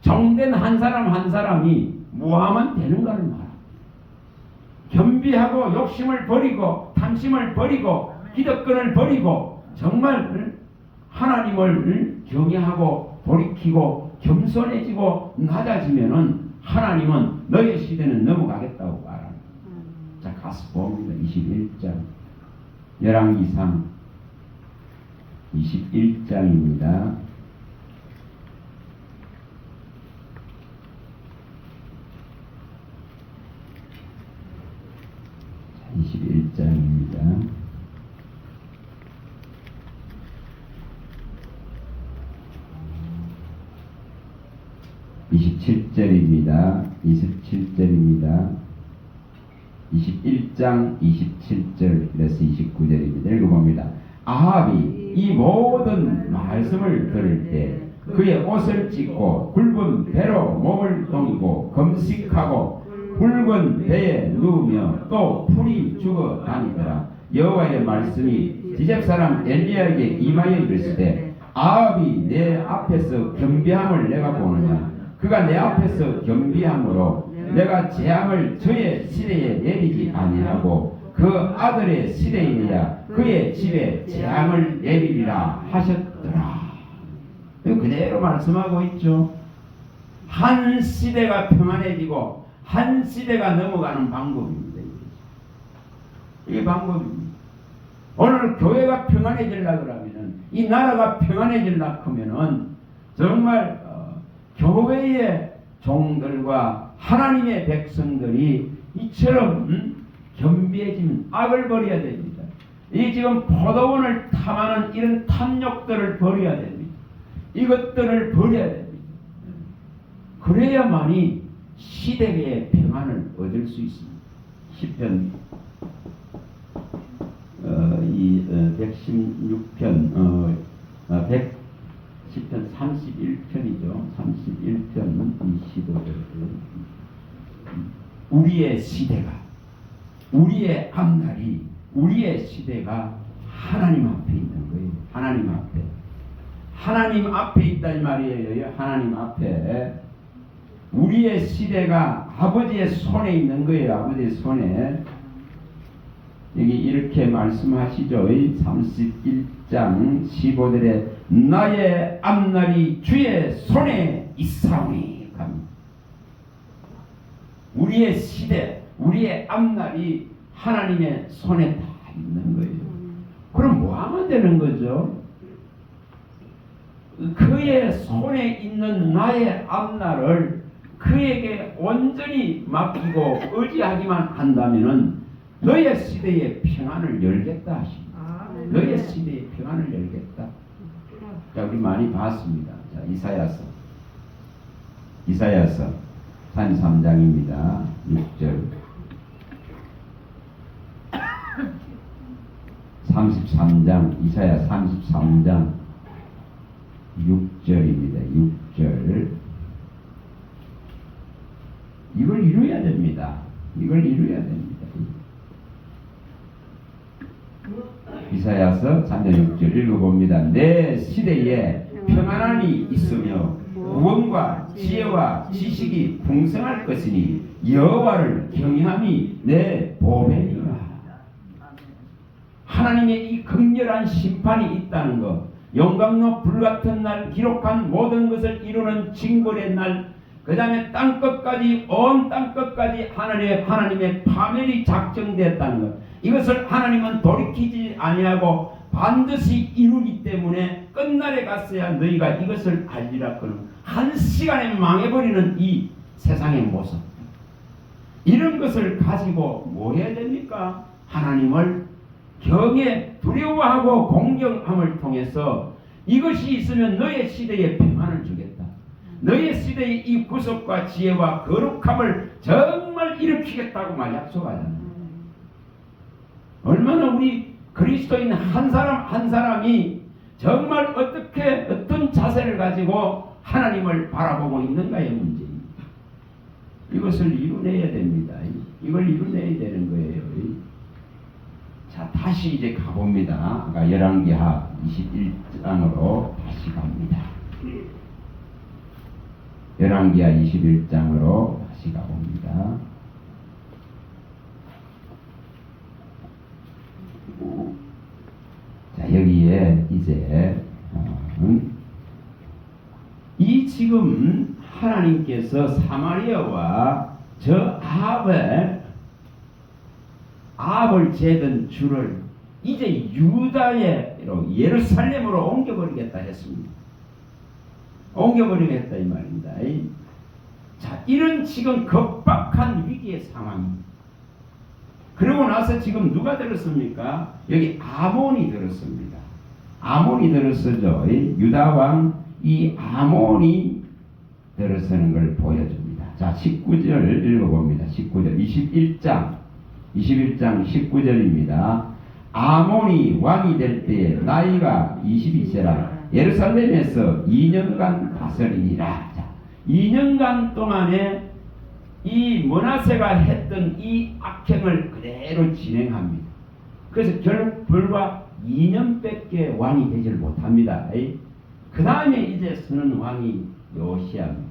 정된 한 사람 한 사람이 뭐하면 되는가를 말합니다. 겸비하고 욕심을 버리고 탐심을 버리고 기득권을 버리고 정말 하나님을 경외하고 돌이키고 겸손해지고 낮아지면은 하나님은 너의 시대는 넘어가겠다고 말합니다. 자, 가서 봅니다. 21장 열왕기상 21장입니다. 21장입니다. 27절입니다. 27절입니다. 21장 27절에서 29절입니다. 읽어봅니다. 아합이 이 모든 말씀을 들을 때 그의 옷을 찢고 굵은 배로 몸을 동이고 금식하고 굵은 배에 누우며 또 풀이 죽어 다니더라. 여호와의 말씀이 지렙 사람 엘리야에게 임하여 이르시되 아합이 내 앞에서 겸비함을 내가 보느냐. 그가 내 앞에서 겸비함으로 내가 재앙을 저의 시대에 내리지 아니하고 그 아들의 시대에야 그의 집에 재앙을 내리리라 하셨더라. 그대로 말씀하고 있죠. 한 시대가 평안해지고 한 시대가 넘어가는 방법입니다. 이게 방법입니다. 오늘 교회가 평안해지려고 그러면은, 이 나라가 평안해지려고 하면은 정말 교회의 종들과 하나님의 백성들이 이처럼 겸비해지면 악을 버려야 됩니다. 이 지금 포도원을 탐하는 이런 탐욕들을 버려야 됩니다. 이것들을 버려야 됩니다. 그래야만이 시대의 평안을 얻을 수 있습니다. 시편 116편 10편 31편이죠. 31편 25절. 우리의 시대가, 우리의 앞날이, 우리의 시대가 하나님 앞에 있는 거예요. 하나님 앞에. 하나님 앞에 있단 말이에요. 하나님 앞에. 우리의 시대가 아버지의 손에 있는 거예요. 아버지의 손에. 여기 이렇게 말씀하시죠. 31장 15절에 나의 앞날이 주의 손에 있사오니. 우리의 시대, 우리의 앞날이 하나님의 손에 다 있는 거예요. 그럼 뭐 하면 되는 거죠? 그의 손에 있는 나의 앞날을 그에게 온전히 맡기고 의지하기만 한다면은 너의 시대의 평안을 열겠다 하십니다. 너의 시대의 평안을 열겠다. 자, 우리 많이 봤습니다. 자, 이사야서 33장입니다. 6절 33장 이사야 33장 6절입니다. 6절. 이걸 이루어야 됩니다. 이걸 이루어야 됩니다. 이사야서 3장 6절 읽어봅니다. 내 시대에 평안함이 있으며 구원과 지혜와 지식이 풍성할 것이니 여호와를 경외함이 내 보배니라. 하나님의 이 극렬한 심판이 있다는 것, 영광로 불같은 날, 기록한 모든 것을 이루는 징벌의 날, 그 다음에 땅끝까지, 온 땅끝까지 하나님의 파멸이 작정되었다는 것, 이것을 하나님은 돌이키지 아니하고 반드시 이루기 때문에 끝날에 갔어야 너희가 이것을 알리라거든. 한 시간에 망해버리는 이 세상의 모습, 이런 것을 가지고 뭐 해야 됩니까? 하나님을 경외, 두려워하고 공경함을 통해서 이것이 있으면 너의 시대에 평안을 주겠다. 너의 시대의 이 구속과 지혜와 거룩함을 정말 일으키겠다고 말 약속하잖아요. 얼마나 우리 그리스도인 한 사람 한 사람이 정말 어떤 자세를 가지고 하나님을 바라보고 있는가의 문제입니다. 이것을 이루내야 됩니다. 이걸 이루내야 되는 거예요. 자, 다시 이제 가봅니다. 아까 열왕기하 21장으로 다시 갑니다. 열왕기하 21장으로 다시 가봅니다. 자, 여기에 이제 이 지금 하나님께서 사마리아와 저 아합을 재던 주를 이제 유다의 예루살렘으로 옮겨버리겠다 했습니다. 옮겨버리겠다 이 말입니다. 자, 이런 지금 급박한 위기의 상황입니다. 그러고 나서 지금 누가 들었습니까? 여기 아몬이 들었습니다. 아몬이 들었어죠. 유다 왕 이 아몬이 들어서는 걸 보여줍니다. 자, 19절 읽어봅니다. 19절 21장 19절입니다. 아몬이 왕이 될 때에 나이가 22세라 예루살렘에서 2년간 다스리니라. 자, 2년간 동안에 이 므낫세가 했던 이 악행을 그대로 진행합니다. 그래서 결국 불과 2년밖에 왕이 되질 못합니다. 그 다음에 이제 서는 왕이 요시아입니다.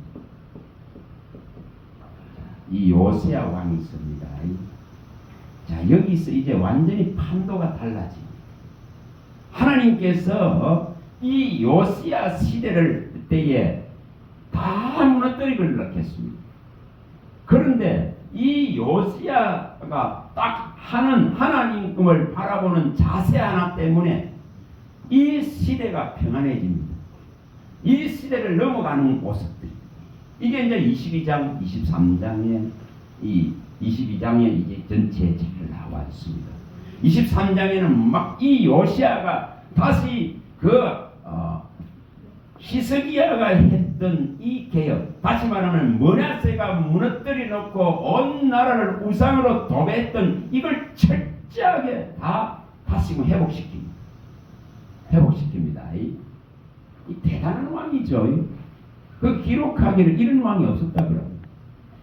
이 요시아 왕이 있습니다. 자, 여기서 이제 완전히 판도가 달라집니다. 하나님께서 이 요시아 시대를 때에 다 무너뜨리기를 했습니다. 그런데 이 요시아가 딱 하는 하나님을 바라보는 자세 하나 때문에 이 시대가 평안해집니다. 이 시대를 넘어가는 모습들. 이게 이제 22장, 23장에 이 22장에 이제 전체에 잘 나와 있습니다. 23장에는 막 이 요시아가 다시 히스기야가 했던 이 개혁, 다시 말하면 므낫세가 무너뜨려 놓고 온 나라를 우상으로 도배했던 이걸 철저하게 다 다시 회복시킵니다. 이 대단한 왕이죠. 그 기록하기를 이런 왕이 없었다 그럽니다.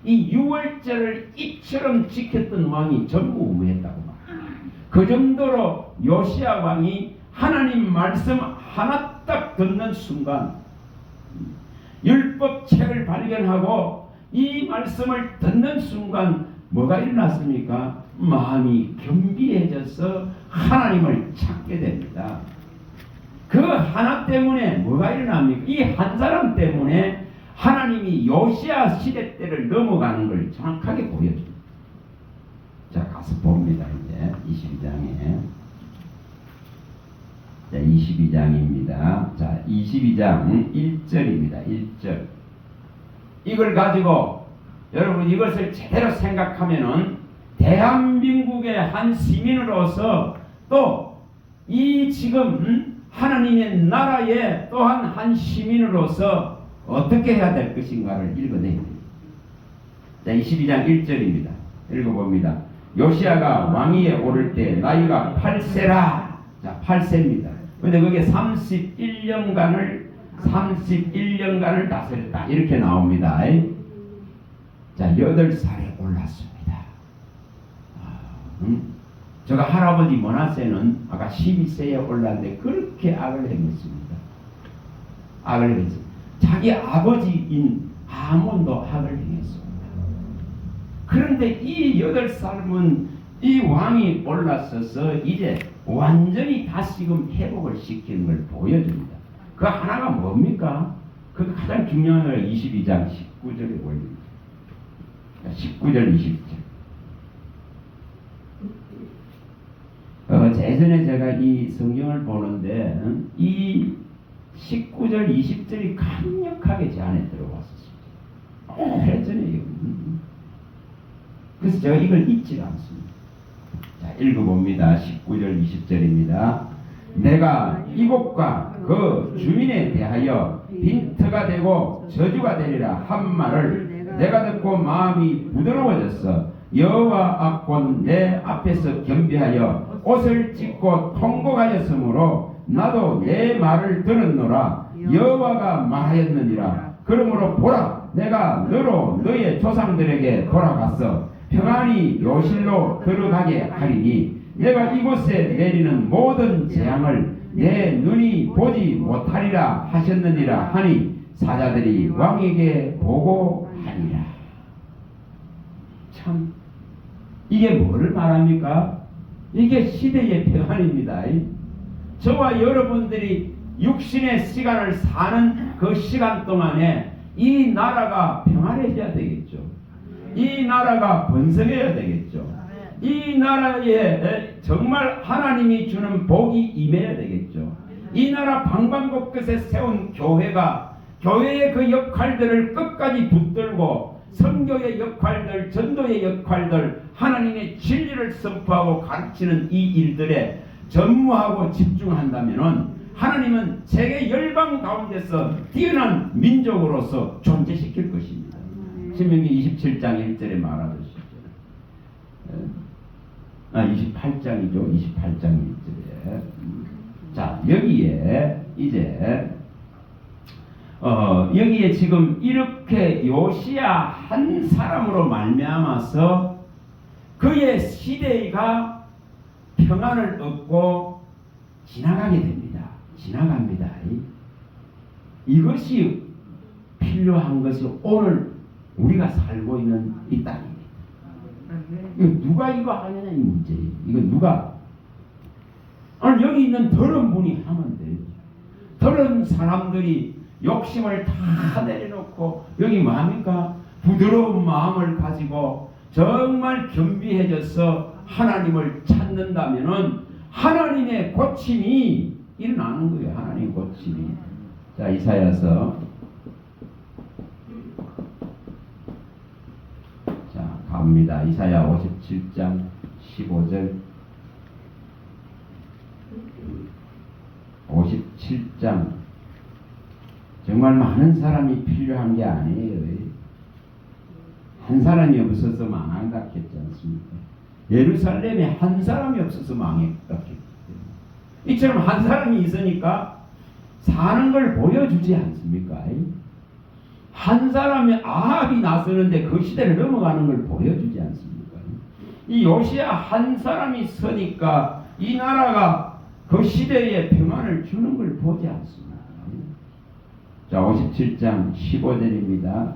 이 유월절을 이처럼 지켰던 왕이 전부 우매했다고 말합니다. 그 정도로 요시아 왕이 하나님 말씀 하나 딱 듣는 순간 율법책을 발견하고 이 말씀을 듣는 순간 뭐가 일어났습니까? 마음이 겸비해져서 하나님을 찾게 됩니다. 그 하나 때문에 뭐가 일어납니까? 이 한 사람 때문에 하나님이 요시아 시대 때를 넘어가는 걸 정확하게 보여줍니다. 자, 가서 봅니다. 이제 22장에. 자, 22장입니다. 자, 22장 1절입니다. 1절. 이걸 가지고 여러분 이것을 제대로 생각하면은 대한민국의 한 시민으로서 또 이 지금 하나님의 나라의 또한 한 시민으로서 어떻게 해야 될 것인가를 읽어내야 됩니다. 자, 22장 1절입니다. 읽어봅니다. 요시아가 왕위에 오를 때 나이가 8세라. 자, 8세입니다. 근데 그게 31년간을 다스렸다. 이렇게 나옵니다. 자, 8살에 올랐습니다. 제가 할아버지 므낫세는 아까 12세에 올랐는데 그렇게 악을 행했습니다. 악을 행했습니다. 자기 아버지인 아몬도 악을 행했습니다. 그런데 이 8살은 이 왕이 올라서서 이제 완전히 다시금 회복을 시키는 걸 보여줍니다. 그 하나가 뭡니까? 그 가장 중요한 걸 22장 19절에 올립니다. 19절 20절. 예전에 제가 이 성경을 보는데 이 19절 20절이 강력하게 제 안에 들어왔었습니다. 예전에 그래서 제가 이걸 잊지 않습니다. 자, 읽어봅니다. 19절 20절입니다. 내가 이곳과 그 주민에 대하여 빈터가 되고 저주가 되리라 한 말을 내가 듣고 마음이 부드러워졌어. 여호와 앞곧 내 앞에서 겸비하여 옷을 찢고 통곡하였으므로 나도 내 말을 들었노라. 여호와가 말하였느니라. 그러므로 보라, 내가 너로 너의 조상들에게 돌아가서 평안히 요실로 들어가게 하리니 내가 이곳에 내리는 모든 재앙을 내 눈이 보지 못하리라 하셨느니라 하니 사자들이 왕에게 보고하니라. 참 이게 뭐를 말합니까? 이게 시대의 평안입니다. 저와 여러분들이 육신의 시간을 사는 그 시간 동안에 이 나라가 평안해져야 되겠죠. 이 나라가 번성해야 되겠죠. 이 나라에 정말 하나님이 주는 복이 임해야 되겠죠. 이 나라 방방곳곳에 세운 교회가 교회의 그 역할들을 끝까지 붙들고 선교의 역할들, 전도의 역할들, 하나님의 진리를 선포하고 가르치는 이 일들에 전무하고 집중한다면은 하나님은 세계 열방 가운데서 뛰어난 민족으로서 존재시킬 것입니다. 신명기 27장 1절에 말하듯이 28장이죠. 28장 1절에 자 여기에 이제 여기에 지금 이렇게 요시야 한 사람으로 말미암아서 그의 시대가 평안을 얻고 지나가게 됩니다. 지나갑니다. 이것이 필요한 것이 오늘 우리가 살고 있는 이 땅입니다. 이거 누가 이거 하느냐 이 문제예요. 이거 누가 아니 여기 있는 더러운 분이 하면 돼요. 더러운 사람들이 욕심을 다 내려놓고 여기 뭐합니까? 부드러운 마음을 가지고 정말 겸비해져서 하나님을 찾는다면은 하나님의 고침이 일어나는 거예요. 하나님의 고침이. 자 이사야서 자 갑니다. 이사야 57장 15절 57장 정말 많은 사람이 필요한 게 아니에요. 한 사람이 없어서 망한다했지 않습니까? 예루살렘에 한 사람이 없어서 망했기 때문에 이처럼 한 사람이 있으니까 사는 걸 보여주지 않습니까? 한 사람이 아합이 나서는데 그 시대를 넘어가는 걸 보여주지 않습니까? 이 요시야 한 사람이 서니까 이 나라가 그 시대에 평안을 주는 걸 보지 않습니다. 자 57장 15절입니다.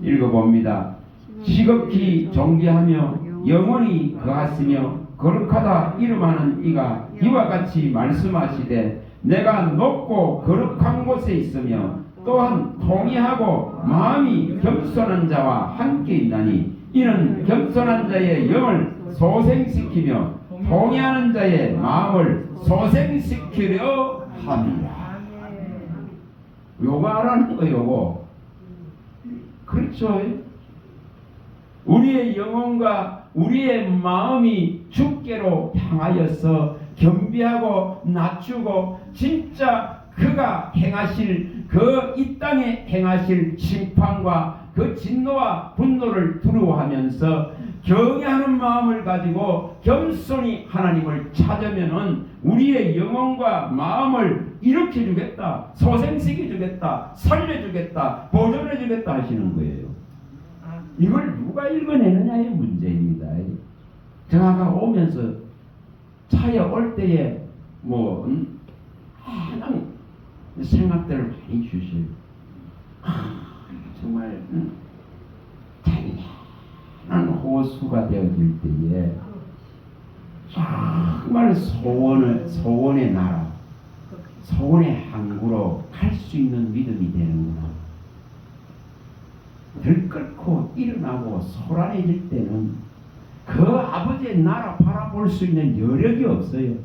읽어봅니다. 지극히 존귀하며 영원히 거하시며 거룩하다 이름하는 이가 이와 같이 말씀하시되 내가 높고 거룩한 곳에 있으며 또한 통의하고 마음이 겸손한 자와 함께 있나니 이는 겸손한 자의 영을 소생시키며 통의하는 자의 마음을 소생시키려 합니다. 요거 하라는 거 요거. 그렇죠. 우리의 영혼과 우리의 마음이 주께로 향하여서 겸비하고 낮추고 진짜 그가 행하실 그 이 땅에 행하실 심판과 그 진노와 분노를 두려워하면서 경외하는 마음을 가지고 겸손히 하나님을 찾으면은 우리의 영혼과 마음을 일으켜 주겠다, 소생시켜 주겠다, 살려 주겠다, 보존해 주겠다 하시는 거예요. 이걸 누가 읽어내느냐의 문제입니다. 제가 오면서 차에 올 때에 하나님 생각들을 많이 주셔요. 정말 잔인한 호수가 되어질 때에 정말 소원의 나라, 소원의 항구로 갈 수 있는 믿음이 되는구나. 들끓고 일어나고 소란해질 때는 그 아버지의 나라 바라볼 수 있는 여력이 없어요.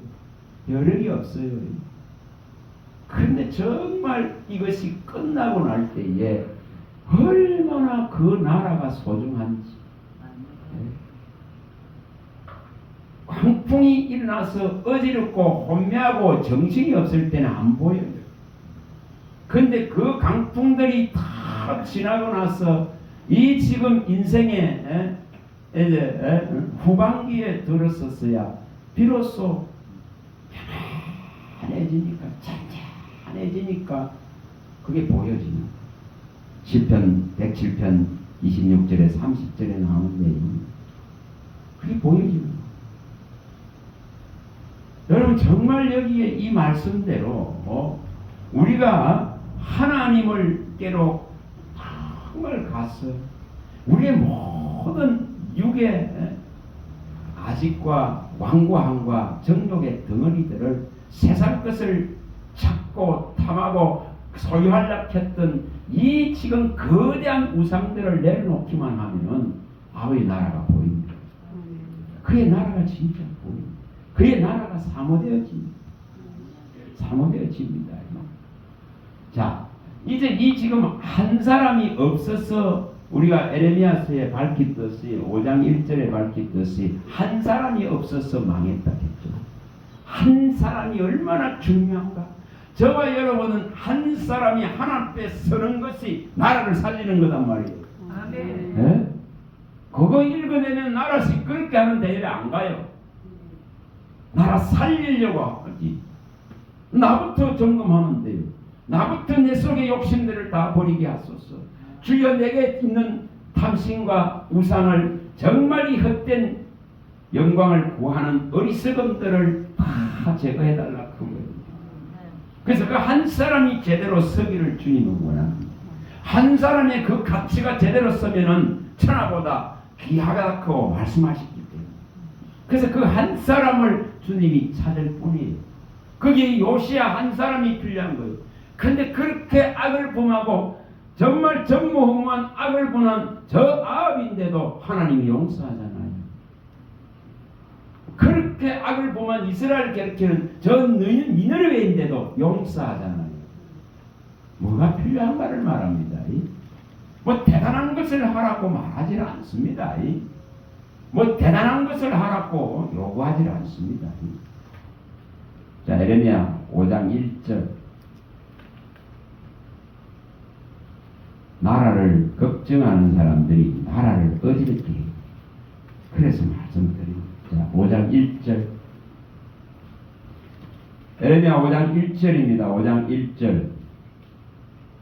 여력이 없어요. 그런데 정말 이것이 끝나고 날 때에 얼마나 그 나라가 소중한지. 광풍이 일어나서 어지럽고 혼미하고 정신이 없을 때는 안 보여요. 근데 그 강풍들이 다 지나고 나서 이 지금 인생의 후반기에 들었었어야 비로소 편안해지니까, 잔잔해지니까 그게 보여지는 거예요. 시편 107편 26절에 30절에 나오는데 그게 보여집니다. 여러분 정말 여기에 이 말씀대로 우리가 하나님을께로 정말 가서 우리의 모든 육의 아직과 완고함과 정욕의 덩어리들을 세상 것을 찾고 탐하고 소유하려고 했던 이 지금 거대한 우상들을 내려놓기만 하면은 아버지 나라가 보입니다. 그의 나라가 진짜 보입니다. 그의 나라가 사모되어집니다. 사모되어집니다. 자, 이제 이 지금 한 사람이 없어서 우리가 에레미야서에 밝혔듯이 5장 1절에 밝혔듯이 한 사람이 없어서 망했다 했죠. 한 사람이 얼마나 중요한가. 저와 여러분은 한 사람이 하나님 앞에 서는 것이 나라를 살리는 거단 말이에요. 아멘. 네? 그거 읽어내면 나라 시끄럽게 하는 데에 안 가요. 나라 살리려고 하지. 나부터 점검하면 돼요. 나부터 내 속의 욕심들을 다 버리게 하소서. 주여 내게 있는 탐심과 우상을 정말 이 헛된 영광을 구하는 어리석음들을 다 제거해달라고 한 거예요. 그래서 그 한 사람이 제대로 서기를 주님은 원합니다. 한 사람의 그 가치가 제대로 서면은 천하보다 귀하다고 말씀하셨기 때문에. 그래서 그 한 사람을 주님이 찾을 뿐이에요. 그게 요시야 한 사람이 필요한 거예요. 근데 그렇게 악을 범하고 정말 전무후무한 악을 범한 저 아합인데도 하나님이 용서하잖아요. 그렇게 악을 범한 이스라엘 괴롭히는 저 니느웨인데도 용서하잖아요. 뭐가 필요한가를 말합니다. 뭐 대단한 것을 하라고 말하지 않습니다. 뭐 대단한 것을 하라고 요구하지 않습니다. 자, 에레미야 5장 1절. 나라를 걱정하는 사람들이 나라를 어지럽게 해요. 그래서 말씀드립니다. 자, 5장 1절. 에레미야 5장 1절입니다. 5장 1절.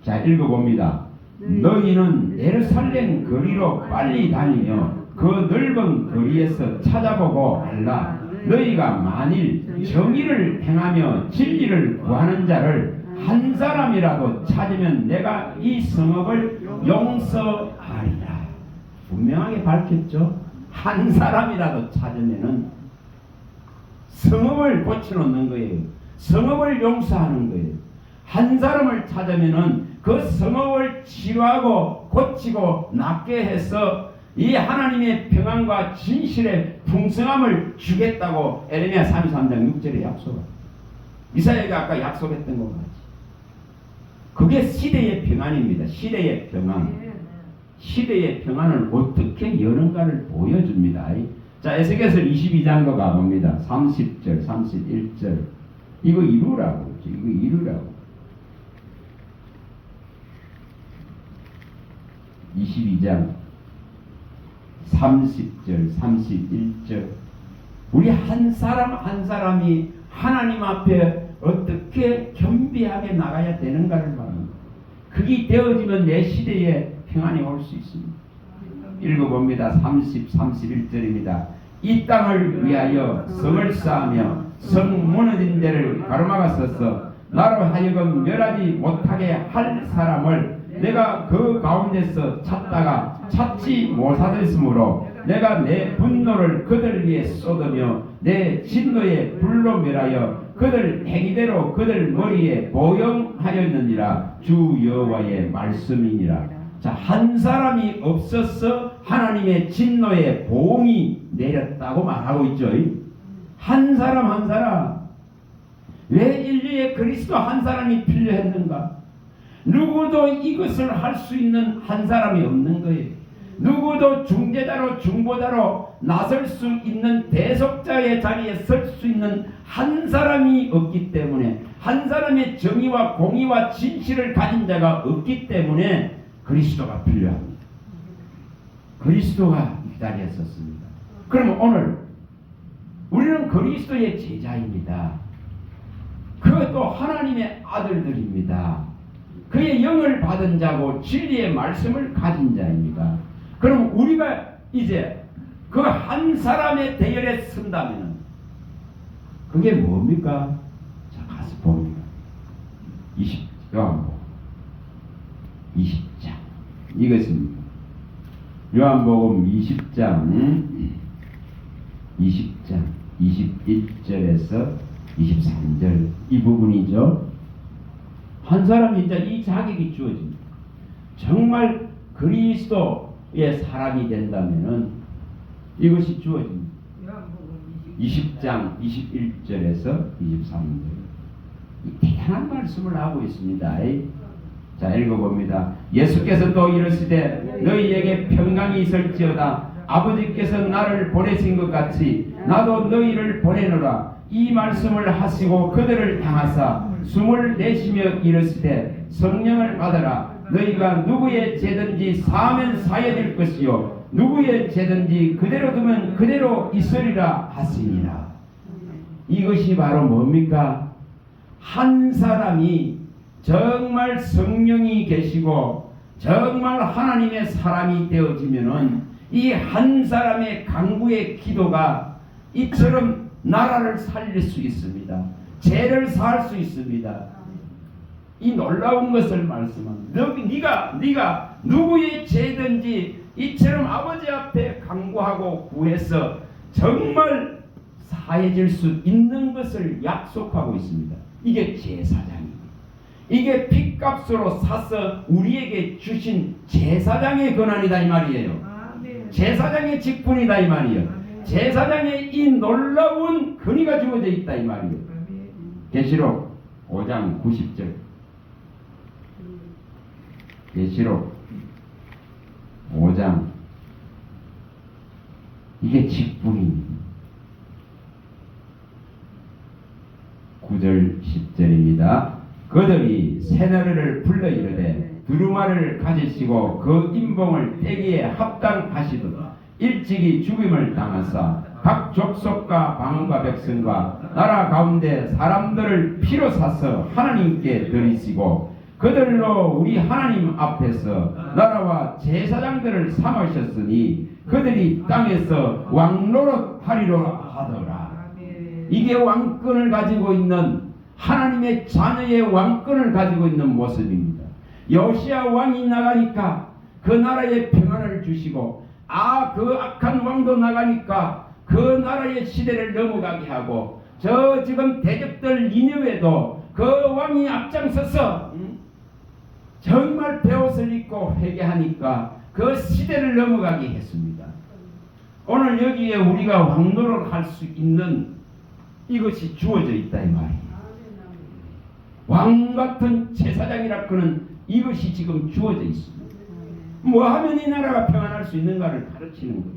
자, 읽어봅니다. 너희는 예루살렘 거리로 빨리 다니며 그 넓은 거리에서 찾아보고 알라. 너희가 만일 정의를 행하며 진리를 구하는 자를 한 사람이라도 찾으면 내가 이 성읍을 용서하리라. 분명하게 밝혔죠. 한 사람이라도 찾으면은 성읍을 고쳐놓는 거예요. 성읍을 용서하는 거예요. 한 사람을 찾으면은 그 성읍을 치료하고 고치고 낫게 해서 이 하나님의 평안과 진실의 풍성함을 주겠다고 에레미야 33장 6절에 약속합니다. 이사야가 아까 약속했던 것 같이. 그게 시대의 평안입니다. 시대의 평안. 시대의 평안을 어떻게 여는가를 보여줍니다. 자, 에스겔서 22장도 가봅니다. 30절, 31절. 이거 이루라고. 이거 이루라고. 22장 30절, 31절. 우리 한 사람 한 사람이 하나님 앞에 어떻게 겸비하게 나가야 되는가를 말합니다. 그게 되어지면 내 시대에 평안이 올 수 있습니다. 읽어봅니다. 30, 31절입니다. 이 땅을 위하여 성을 쌓으며 성 무너진 데를 가로막았어서 나로 하여금 멸하지 못하게 할 사람을 내가 그 가운데서 찾다가 찾지 못하였으므로 내가 내 분노를 그들 위에 쏟으며 내 진노의 불로 멸하여 그들 행위대로 그들 머리에 보영하였느니라. 주 여호와의 말씀이니라. 자, 한 사람이 없어서 하나님의 진노의 보응이 내렸다고 말하고 있죠. 한 사람 한 사람. 왜 인류에 그리스도 한 사람이 필요했는가? 누구도 이것을 할 수 있는 한 사람이 없는 거예요. 누구도 중재자로 중보자로 나설 수 있는 대속자의 자리에 설 수 있는 한 사람이 없기 때문에, 한 사람의 정의와 공의와 진실을 가진 자가 없기 때문에 그리스도가 필요합니다. 그리스도가 이 자리에 섰습니다. 그럼 오늘 우리는 그리스도의 제자입니다. 그것도 하나님의 아들들입니다. 그의 영을 받은 자고 진리의 말씀을 가진 자입니다. 그럼 우리가 이제 그 한 사람의 대열에 선다면 그게 뭡니까? 자, 가서 봅니다. 20장 이것입니다. 요한복음 20장 21절에서 23절 이 부분이죠. 한 사람이 이제 이 자격이 주어집니다. 정말 그리스도의 사람이 된다면은 이것이 주어집니다. 20장 21절에서 23절 이 대단한 말씀을 하고 있습니다. 자, 읽어봅니다. 예수께서 또 이르시되 너희에게 평강이 있을지어다. 아버지께서 나를 보내신 것 같이 나도 너희를 보내노라. 이 말씀을 하시고 그들을 향하사 숨을 내쉬며 이르시되 성령을 받아라. 너희가 누구의 죄든지 사하면 사해질 것이요 누구의 죄든지 그대로 두면 그대로 있으리라 하시니라. 이것이 바로 뭡니까? 한 사람이 정말 성령이 계시고 정말 하나님의 사람이 되어지면은 이 한 사람의 간구의 기도가 이처럼 나라를 살릴 수 있습니다. 죄를 사할 수 있습니다. 이 놀라운 것을 말씀합니다. 네가 누구의 죄든지 이처럼 아버지 앞에 간구하고 구해서 정말 사해질 수 있는 것을 약속하고 있습니다. 이게 제사장입니다. 이게 핏값으로 사서 우리에게 주신 제사장의 권한이다 이 말이에요. 제사장의 직분이다 이 말이에요. 제사장의 이 놀라운 권위가 주어져 있다 이 말이에요. 계시록 5장 90절 계시록 5장 이게 직분입니다. 9절 10절입니다. 그들이 새너리를 불러 이르되 두루마리를 가지시고 그 인봉을 떼기에 합당하시듯 일찍이 죽임을 당하사 각 족속과 방언과 백성과 나라 가운데 사람들을 피로 사서 하나님께 드리시고 그들로 우리 하나님 앞에서 나라와 제사장들을 삼으셨으니 그들이 땅에서 왕노릇하리라 하더라. 이게 왕권을 가지고 있는 하나님의 자녀의 왕권을 가지고 있는 모습입니다. 요시야 왕이 나가니까 그 나라에 평안을 주시고 그 악한 왕도 나가니까 그 나라의 시대를 넘어가게 하고 저 지금 대적들 니느웨도 그 왕이 앞장서서 정말 베옷을 입고 회개하니까 그 시대를 넘어가게 했습니다. 오늘 여기에 우리가 왕노를 할 수 있는 이것이 주어져 있다 이 말이에요. 왕같은 제사장이라 그는 이것이 지금 주어져 있습니다. 뭐 하면 이 나라가 평안할 수 있는가를 가르치는 거예요.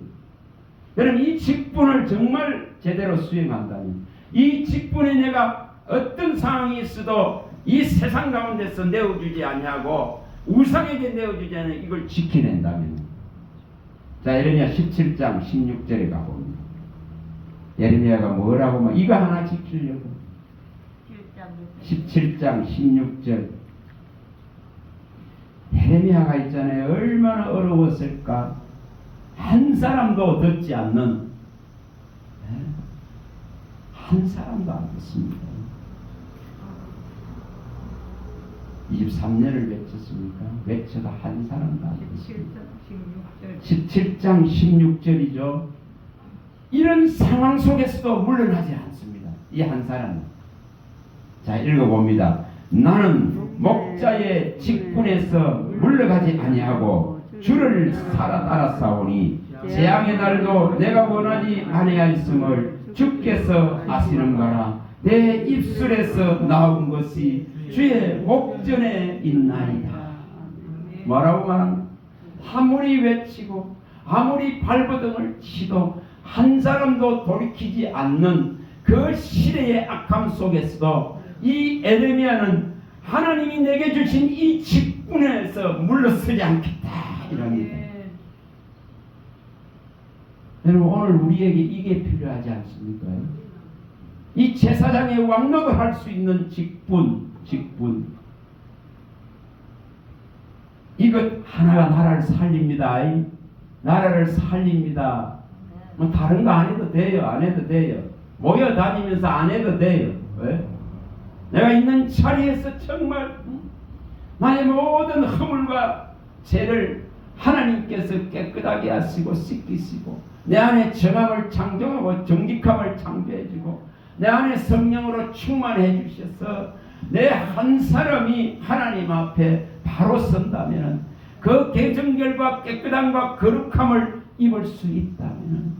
여러분 이 직분을 정말 제대로 수행한다면 이 직분에 내가 어떤 상황이 있어도 이 세상 가운데서 내어주지 않냐고 우상에게 내어주지 않냐 이걸 지켜낸다면 자 예레미야 17장 16절에 가봅니다. 예레미야가 뭐라고 막 이거 하나 지키려고 17장 16절 예레미야가 있잖아요. 얼마나 어려웠을까. 한 사람도 듣지 않는 한 사람도 안 듣습니다. 23년을 외쳤습니까? 외쳐도 한 사람도 안 듣습니다. 17장 16절이죠. 이런 상황 속에서도 물러나지 않습니다. 이 한 사람은. 자 읽어봅니다. 나는 목자의 직분에서 물러가지 아니하고 주를 따라 싸우니 재앙의 날도 내가 원하지 아니하였음을 주께서 아시는가라. 내 입술에서 나온 것이 주의 목전에 있나이다. 뭐라고 말합니까? 아무리 외치고 아무리 발버둥을 치도 한 사람도 돌이키지 않는 그 시대의 악함 속에서도 이 에레미야는 하나님이 내게 주신 이 직분에서 물러서지 않겠다 이럽니다. 여러분 오늘 우리에게 이게 필요하지 않습니까? 이 제사장의 왕노를 할 수 있는 직분 이것 하나가 나라를 살립니다. 나라를 살립니다. 뭐 다른 거 안 해도 돼요. 안 해도 돼요. 모여 다니면서 안 해도 돼요. 왜? 내가 있는 자리에서 정말 나의 모든 허물과 죄를 하나님께서 깨끗하게 하시고 씻기시고 내 안에 정함을 창조하고 정직함을 창조해주고 내 안에 성령으로 충만해 주셔서 내 한 사람이 하나님 앞에 바로 선다면 그 개정결과 깨끗함과 거룩함을 입을 수 있다면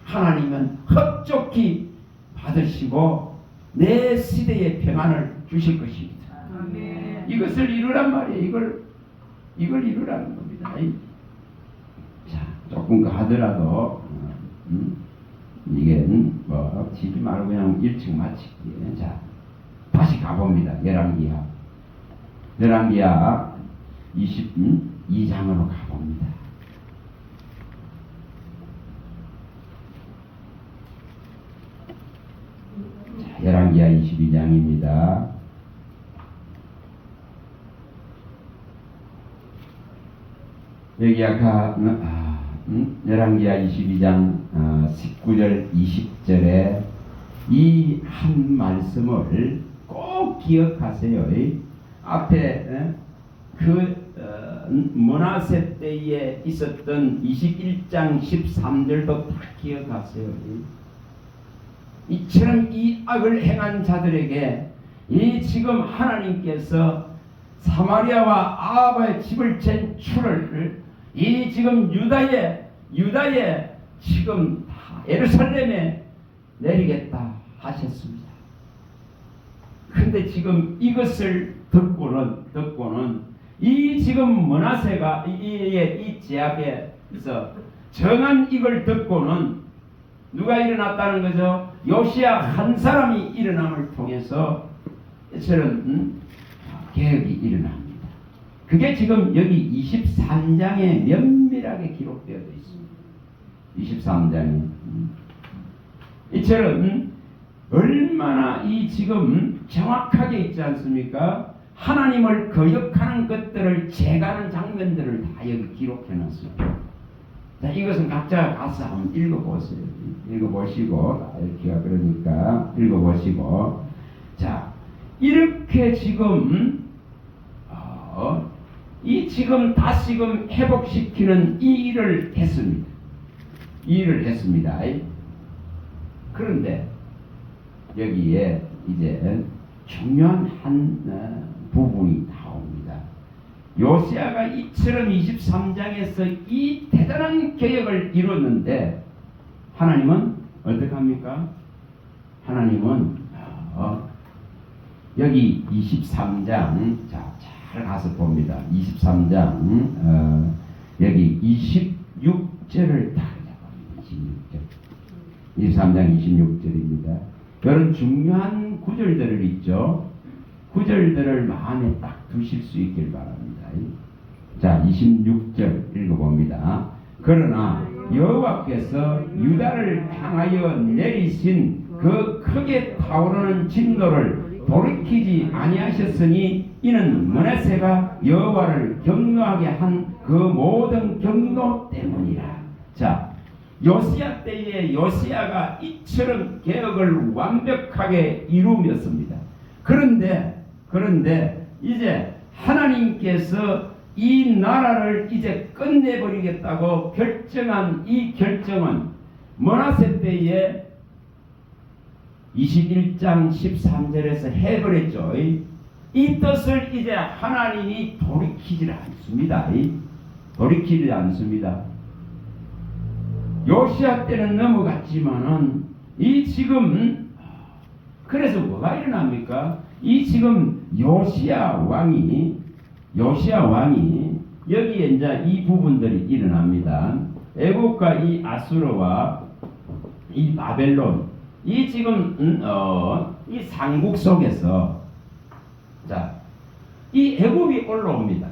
하나님은 흡족히 받으시고 내 시대에 평안을 주실 것입니다. 아멘. 이것을 이루란 말이에요. 이걸 이루라는 겁니다. 자, 조금 하더라도 이게 뭐 지지 말고 그냥 일찍 마칠게요. 자, 다시 가봅니다. 열왕기하 22장으로 가봅니다. 자, 열왕기하 22장입니다. 여기 아까 열왕기하 22장 19절 20절에 이 한 말씀을 꼭 기억하세요. 앞에 므낫세 때에 있었던 21장 13절도 다 기억하세요. 이처럼 이 악을 행한 자들에게 이 지금 하나님께서 사마리아와 아합의 집을 잰 추를 이 지금 유다의 지금 예루살렘에 내리겠다 하셨습니다. 근데 지금 이것을 듣고는 이 지금 므낫세가 이 제약에서 정한 이걸 듣고는 누가 일어났다는 거죠? 요시야 한 사람이 일어남을 통해서 저런 개혁이 일어납니다. 그게 지금 여기 23장에 면밀하게 기록되어 있습니다. 23장에 이처럼 얼마나 이 지금 정확하게 있지 않습니까? 하나님을 거역하는 것들을 제거하는 장면들을 다 여기 기록해 놨습니다. 자, 이것은 각자 가서 한번 읽어보세요. 읽어보시고 이렇게 그러니까 읽어보시고 자 이렇게 지금 이 지금 다시금 회복시키는 이 일을 했습니다. 그런데 여기에 이제 중요한 한 부분이 나옵니다. 요시야가 이처럼 23장에서 이 대단한 개혁을 이뤘는데 하나님은 어떻게 합니까? 하나님은 여기 23장 잘 가서 봅니다. 23장 여기 26절을 다 잡아봅니다. 23장 26절입니다. 그런 중요한 구절들을 있죠. 구절들을 마음에 딱 두실 수 있길 바랍니다. 자, 26절 읽어봅니다. 그러나 여호와께서 유다를 향하여 내리신 그 크게 타오르는 진노를 돌이키지 아니하셨으니 이는 므낫세가 여호와를 경노하게 한 그 모든 경노 때문이라. 자, 요시야 때에 요시야가 이처럼 개혁을 완벽하게 이루었습니다. 그런데 이제 하나님께서 이 나라를 이제 끝내버리겠다고 결정한 이 결정은 므낫세 때에 21장 13절에서 해버렸죠. 이 뜻을 이제 하나님이 돌이키지 않습니다. 요시야 때는 넘어갔지만은 이 지금 그래서 뭐가 일어납니까? 이 지금 요시야 왕이 여기에 이제 이 부분들이 일어납니다. 애국과 이 아수르와 이 바벨론 이 지금 이 상국 속에서 자, 이 애굽이 올라옵니다.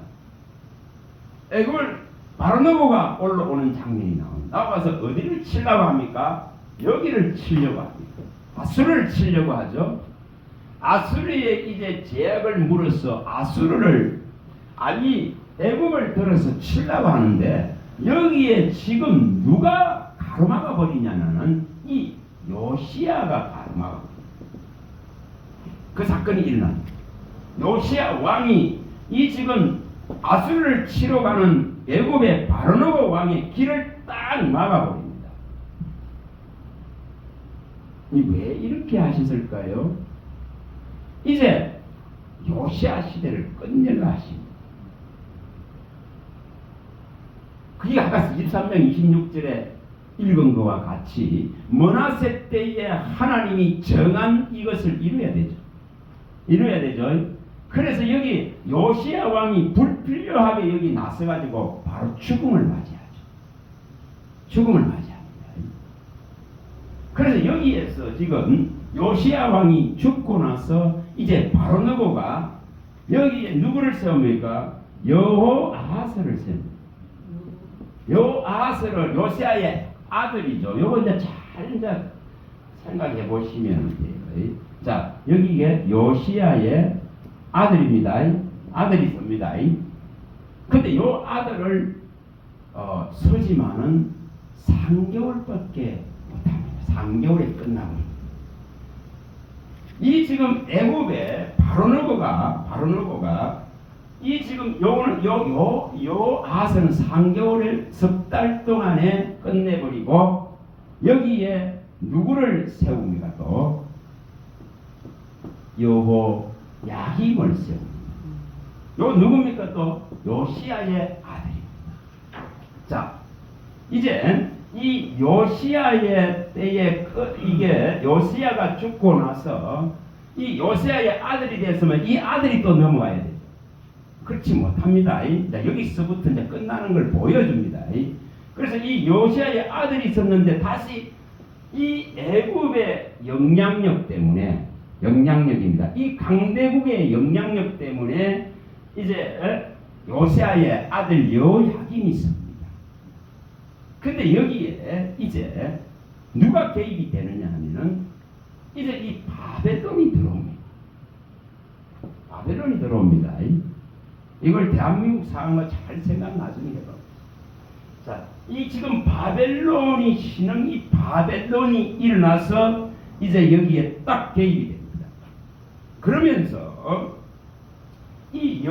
애굽을 바로노고가 올라오는 장면이 나와서 어디를 치려고 합니까? 여기를 치려고 합니다. 아수르를 치려고 하죠. 아수르에 이제 제약을 물어서 아수르를 아니 애굽을 들어서 치려고 하는데 여기에 지금 누가 가로막아 버리냐는 이 요시야가 가로막아 버립니다. 그 사건이 일어납니다. 요시야 왕이 이 지금 아수르를 치러 가는 애굽의 바로노고 왕의 길을 딱 막아버립니다. 왜 이렇게 하셨을까요? 이제 요시야 시대를 끝내려 하십니다. 그게 아까 23장 26절에 읽은 것과 같이 므낫세 때에 하나님이 정한 이것을 이루어야 되죠. 이루어야 되죠. 그래서 여기 요시야 왕이 불필요하게 여기 나서가지고 바로 죽음을 맞이하죠. 죽음을 맞이합니다. 그래서 여기에서 지금 요시야 왕이 죽고 나서 이제 바로느고가 여기에 누구를 세웁니까? 여호아하스를 세웁니다. 여호아하스를 요시야의 아들이죠. 요거 이제 잘 이제 생각해 보시면 돼요. 자, 여기에 요시야의 아들입니다. 아들이 있습니다. 근데 요 아들을 서지만은 3개월밖에 못합니다. 3개월에 끝나버립니다. 이 지금 애굽의 바로느고가 이 지금 요 아하스는 3개월을 석 달 동안에 끝내버리고 여기에 누구를 세웁니까? 또 여호야김을 세웁니다. 요 누굽니까? 또 요시야의 아들입니다. 자, 이제 이 요시야의 때에 이게 요시야가 죽고 나서 이 요시야의 아들이 됐으면 이 아들이 또 넘어가야 돼요. 그렇지 못합니다. 자, 여기서부터 이제 끝나는 걸 보여줍니다. 그래서 이 요시야의 아들이 있었는데 다시 이 애굽의 영향력 때문에 영향력입니다. 이 강대국의 영향력 때문에 이제 요시야의 아들 여호야김이 있습니다. 근데 여기에 이제 누가 개입이 되느냐 하면은 이제 이 바벨론이 들어옵니다. 바벨론이 들어옵니다. 이걸 대한민국 상황과 잘 생각 나중에 해봐. 자, 이 지금 바벨론이 신흥 이 바벨론이 일어나서 이제 여기에 딱 개입이 됩니다. 그러면서 이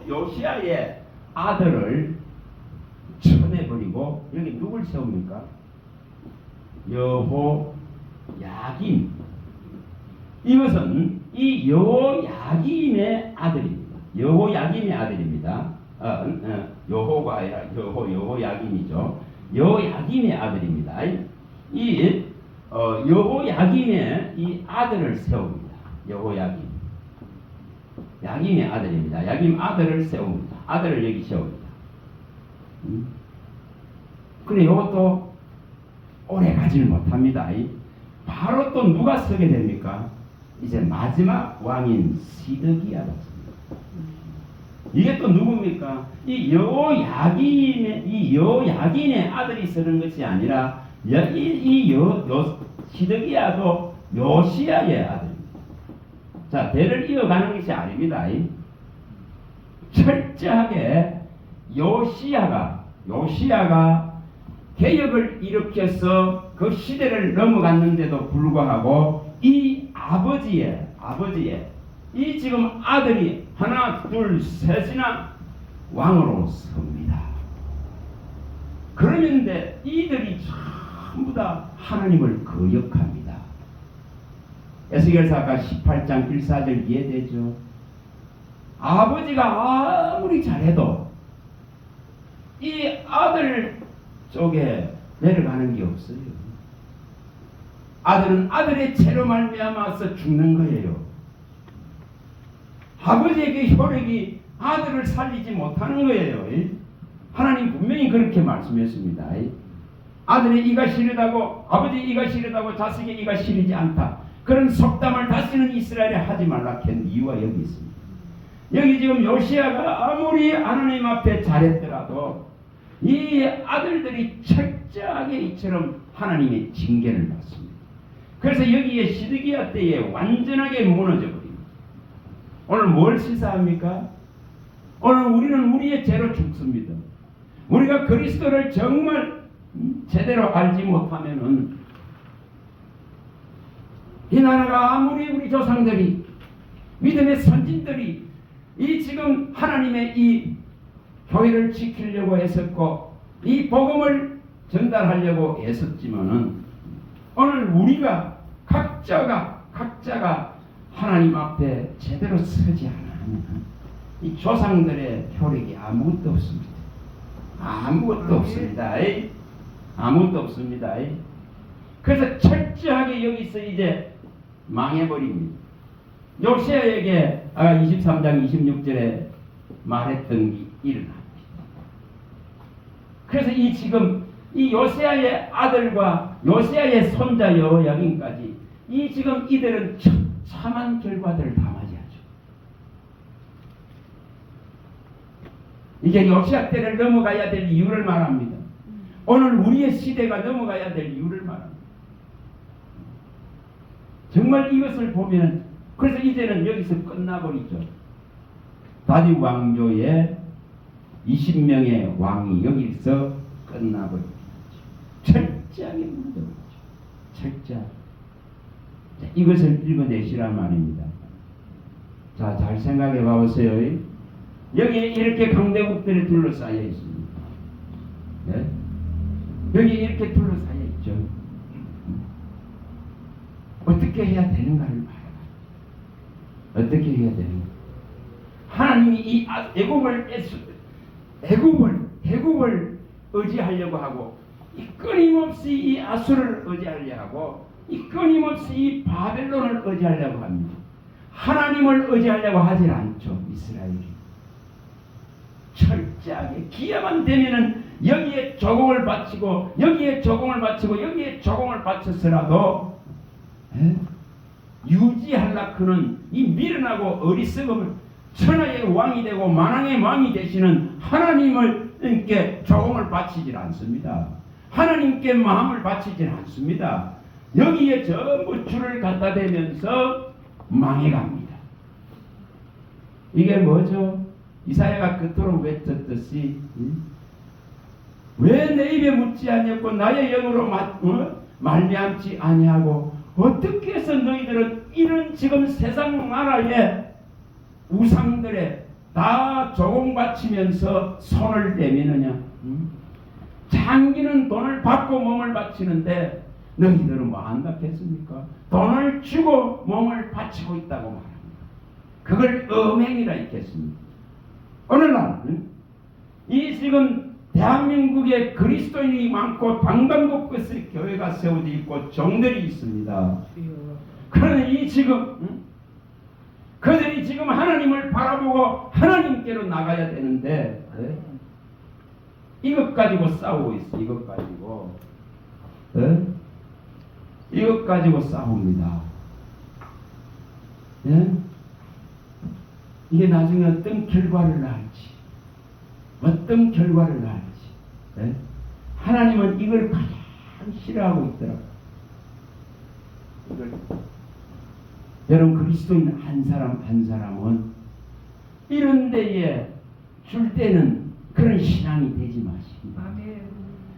요시야의 아들을 쳐내버리고 여기 누굴 세웁니까? 여호야김. 이것은 이 여호야김의 아들입니다. 여호야김의 아들입니다. 여호가 아니라 여호야김이죠. 여호야김의 아들입니다. 이 여호야김의 이 아들을 세웁니다. 여호야김. 야김의 아들입니다. 야김 아들을 세웁니다. 아들을 여기 세웁니다. 근데 이것도 오래 가지를 못합니다. 바로 또 누가 서게 됩니까? 이제 마지막 왕인 시드기야가 섭니다. 이게 또 누굽니까? 이 여호야긴의 아들이 서는 것이 아니라 시드기야도 요시야의 아들입니다. 자, 대를 이어가는 것이 아닙니다. 철저하게 요시야가 개혁을 일으켜서 그 시대를 넘어갔는데도 불구하고 이 아버지의 이 지금 아들이 하나 둘 셋이나 왕으로 섭니다. 그런데 이들이 전부 다 하나님을 거역합니다. 에스겔서가 18장 1-4절 이해되죠? 아버지가 아무리 잘해도 이 아들 쪽에 내려가는 게 없어요. 아들은 아들의 죄로 말미암아서 죽는 거예요. 아버지에게 혈액이 아들을 살리지 못하는 거예요. 하나님 분명히 그렇게 말씀했습니다. 아들의 이가 시르다고 아버지의 이가 시르다고 자식의 이가 시르지 않다. 그런 속담을 다시는 이스라엘에 하지 말라 한 이유가 여기 있습니다. 여기 지금 요시야가 아무리 하나님 앞에 잘했더라도 이 아들들이 철저하게 이처럼 하나님의 징계를 받습니다. 그래서 여기에 시드기야 때에 완전하게 무너져 버립니다. 오늘 뭘 시사합니까? 오늘 우리는 우리의 죄로 죽습니다. 우리가 그리스도를 정말 제대로 알지 못하면은 이 나라가 아무리 우리 조상들이 믿음의 선진들이 이 지금 하나님의 이 교회를 지키려고 애썼고 이 복음을 전달하려고 애썼지만은 오늘 우리가 각자가 하나님 앞에 제대로 서지 않으면 이 조상들의 효력이 아무것도 없습니다. 아무것도 없습니다. 아무것도 없습니다. 그래서 철저하게 여기서 이제 망해버립니다. 요시야에게 23장 26절에 말했던 게 일어납니다. 그래서 이 지금 이 요시야의 아들과 요시야의 손자 여호야긴까지 이 지금 이들은 참한 결과들을 다 맞이하죠. 이게 요시야 때를 넘어가야 될 이유를 말합니다. 오늘 우리의 시대가 넘어가야 될 이유를 말합니다. 정말 이것을 보면 그래서 이제는 여기서 끝나버리죠. 다윗 왕조의 20명의 왕이 여기서 끝나버리죠. 철저하게 문제죠. 철저하게. 이것을 읽어내시란 말입니다. 자, 잘 생각해 봐보세요. 여기에 이렇게 강대국들이 둘러싸여 있습니다. 네? 여기 이렇게 둘러싸여 있죠. 어떻게 해야 되는가를 말해요. 어떻게 해야 되는가. 하나님이 이 애굽을 의지하려고 하고 이 끊임없이 이 아수를 의지하려고 하고 이 끊임없이 이 바벨론을 의지하려고 합니다. 하나님을 의지하려고 하질 않죠. 이스라엘이 철저하게 기회만 되면은 여기에 조공을 바치고 여기에 조공을 바치고 여기에 조공을 바쳐서라도 유지하려고는 이 미련하고 어리석음을 천하의 왕이 되고 만왕의 왕이 되시는 하나님께 조공을 바치질 않습니다. 하나님께 마음을 바치질 않습니다. 여기에 전부 줄을 갖다 대면서 망해갑니다. 이게 뭐죠? 이사야가 그토록 외쳤듯이 왜 내 입에 묻지 아니었고 나의 영으로 말미암지 아니하고 어떻게 해서 너희들은 이런 지금 세상 나라의 우상들에 다 조공바치면서 손을 내미느냐? 장기는 돈을 받고 몸을 바치는데 너희들은 뭐 안답겠습니까? 돈을 주고 몸을 바치고 있다고 말합니다. 그걸 음행이라 읽겠습니다. 오늘날 이 지금 대한민국에 그리스도인이 많고 방방곳곳에 교회가 세워져 있고 종들이 있습니다. 그러나 이 지금 그들이 지금 하나님을 바라보고 하나님께로 나가야 되는데 이것 가지고 싸우고 있어. 이것 가지고 이것 가지고 싸웁니다. 이게 나중에 어떤 결과를 낳을지 하나님은 이걸 가장 싫어하고 있더라고요. 여러분 그리스도인 한 사람 한 사람은 이런 데에 줄 때는 그런 신앙이 되지 마십니다.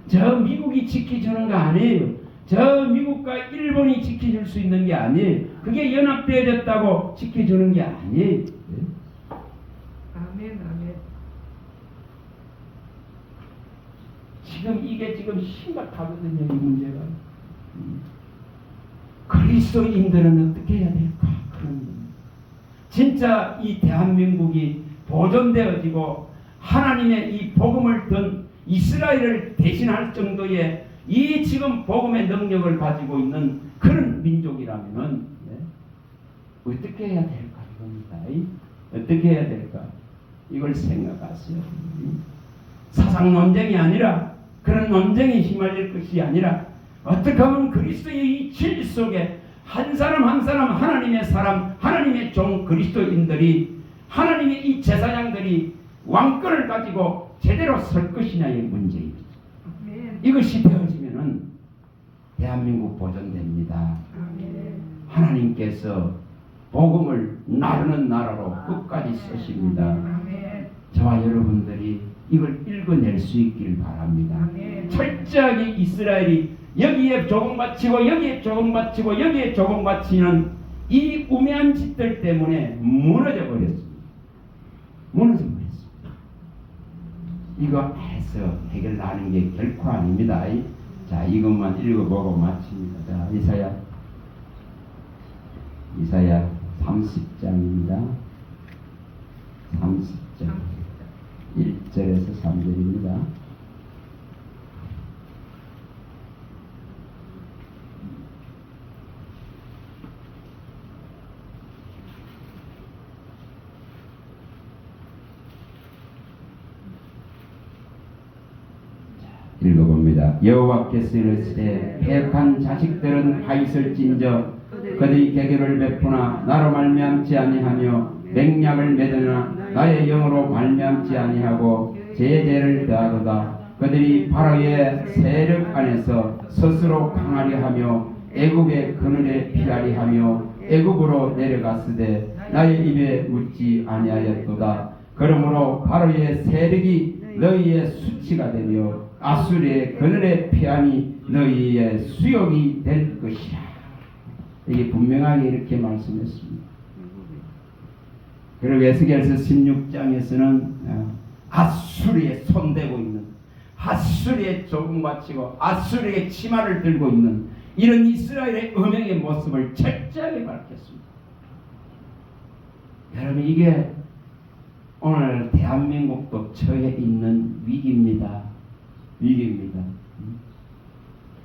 저 미국이 지켜주는 거 아니에요. 저 미국과 일본이 지켜줄 수 있는 게 아니에요. 그게 연합되어졌다고 지켜주는 게 아니에요. 아멘. 지금 이게 지금 심각하거든요. 이 문제가. 그리스도인들은 어떻게 해야 될까? 진짜 이 대한민국이 보존되어지고 하나님의 이 복음을 든 이스라엘을 대신할 정도의 이 지금 복음의 능력을 가지고 있는 그런 민족이라면은 어떻게 해야 될까 이겁니다. 어떻게 해야 될까? 이걸 생각하세요. 사상 논쟁이 아니라 그런 논쟁에 휘말릴 것이 아니라 어떻게 하면 그리스도의 이 진리 속에 한 사람 한 사람 하나님의 사람 하나님의 종 그리스도인들이 하나님의 이 제사장들이 왕권을 가지고 제대로 설 것이냐의 문제입니다. 이것이 되어지면은 대한민국 보존됩니다. 하나님께서 복음을 나르는 나라로 끝까지 쓰십니다. 저와 여러분들이 이걸 읽어낼 수 있길 바랍니다. 철저하게 이스라엘이 여기에 조금 바치고 여기에 조금 바치고 여기에 조금 바치는 이 우매한 짓들 때문에 무너져 버렸습니다. 무너져 버렸습니다. 이거 해서 해결하는 게 결코 아닙니다. 자, 이것만 읽어보고 마칩니다. 자, 이사야 30장입니다. 30장 1절에서 3절입니다. 읽어봅니다. 여호와께서 이르시되 패역한 자식들은 화 있을진저 그들이 계교를 베푸나 나로 말미암지 아니하며 맹약을 맺으나 나의 영으로 말미암지 아니하고 제 죄를 더하도다. 그들이 바로의 세력 안에서 스스로 강하려 하며 애굽의 그늘에 피하려 하며 애굽으로 내려갔으되 나의 입에 묻지 아니하였도다. 그러므로 바로의 세력이 너희의 수치가 되며 아수리의 그늘에 피함이 너희의 수욕이 될 것이라. 이게 분명하게 이렇게 말씀했습니다. 그리고 에스겔서 16장에서는 아수리에 손대고 있는, 아수리에 조금 바치고 아수리의 치마를 들고 있는 이런 이스라엘의 음행의 모습을 철저하게 밝혔습니다. 여러분, 이게 오늘 대한민국도 처해 있는 위기입니다. 위기입니다.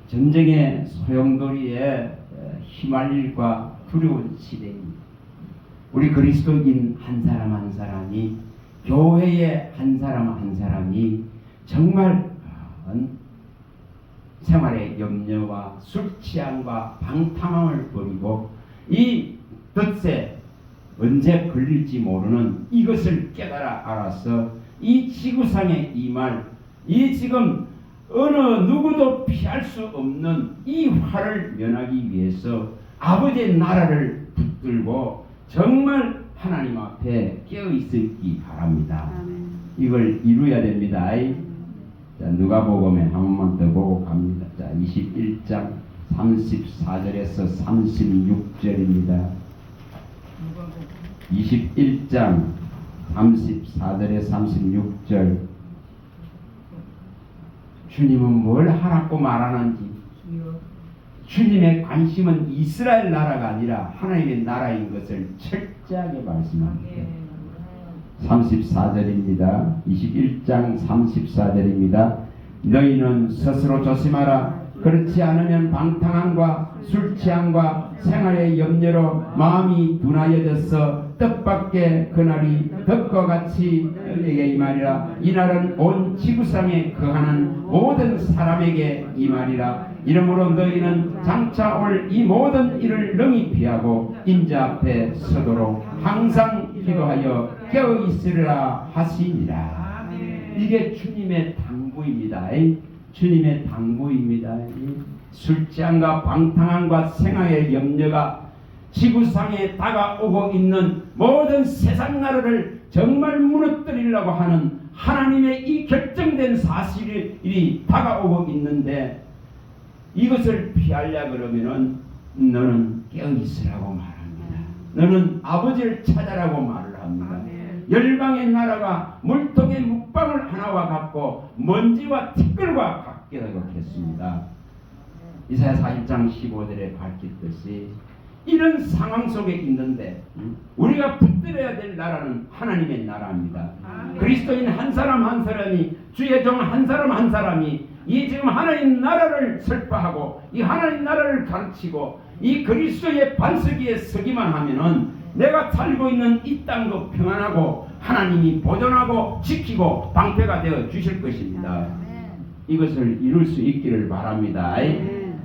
전쟁의 소용돌이에 휘말릴까 두려운 시대입니다. 우리 그리스도인 한 사람 한 사람이, 교회의 한 사람 한 사람이 정말 생활의 염려와 술 취함과 방탕함을 버리고 이 덫에 언제 걸릴지 모르는 이것을 깨달아 알아서 이 지구상에 임할 이 지금 어느 누구도 피할 수 없는 이 화를 면하기 위해서 아버지의 나라를 붙들고 정말 하나님 앞에 깨어 있기 바랍니다. 이걸 이루어야 됩니다. 자, 누가복음에 한 번만 더 보고 갑니다. 자, 21장 34절에서 36절입니다. 21장 34절에 36절. 주님은 뭘 하라고 말하는지, 주님의 관심은 이스라엘 나라가 아니라 하나님의 나라인 것을 철저하게 말씀합니다. 34절입니다. 21장 34절입니다. 너희는 스스로 조심하라. 그렇지 않으면 방탕함과 술취함과 생활의 염려로 마음이 둔하여져서 뜻밖의 그날이 덕과 같이 너희에게 임하리라. 이날은 온 지구상에 거하는 모든 사람에게 임하리라. 이러므로 너희는 장차 올 이 모든 일을 능히 피하고 인자 앞에 서도록 항상 기도하여 깨어 있으리라 하시니라. 이게 주님의 당부입니다. 주님의 당부입니다. 술취함과 방탕함과 생활의 염려가 지구상에 다가오고 있는 모든 세상 나라를 정말 무너뜨리려고 하는 하나님의 이 결정된 사실이 다가오고 있는데, 이것을 피하려 그러면은 너는 깨어있으라고 말합니다. 너는 아버지를 찾아라고 말을 합니다. 열방의 나라가 물통의 묵방울 하나와 같고 먼지와 티끌과 같게 되겠습니다. 이사야 41장 15절에 밝혔듯이 이런 상황 속에 있는데 우리가 붙들어야 될 나라는 하나님의 나라입니다. 그리스도인 한 사람 한 사람이, 주의 종 한 사람 한 사람이 이 지금 하나님 나라를 설파하고 이 하나님 나라를 가르치고 이 그리스도의 반석위에 서기만 하면은 내가 살고 있는 이 땅도 평안하고 하나님이 보존하고 지키고 방패가 되어 주실 것입니다. 이것을 이룰 수 있기를 바랍니다.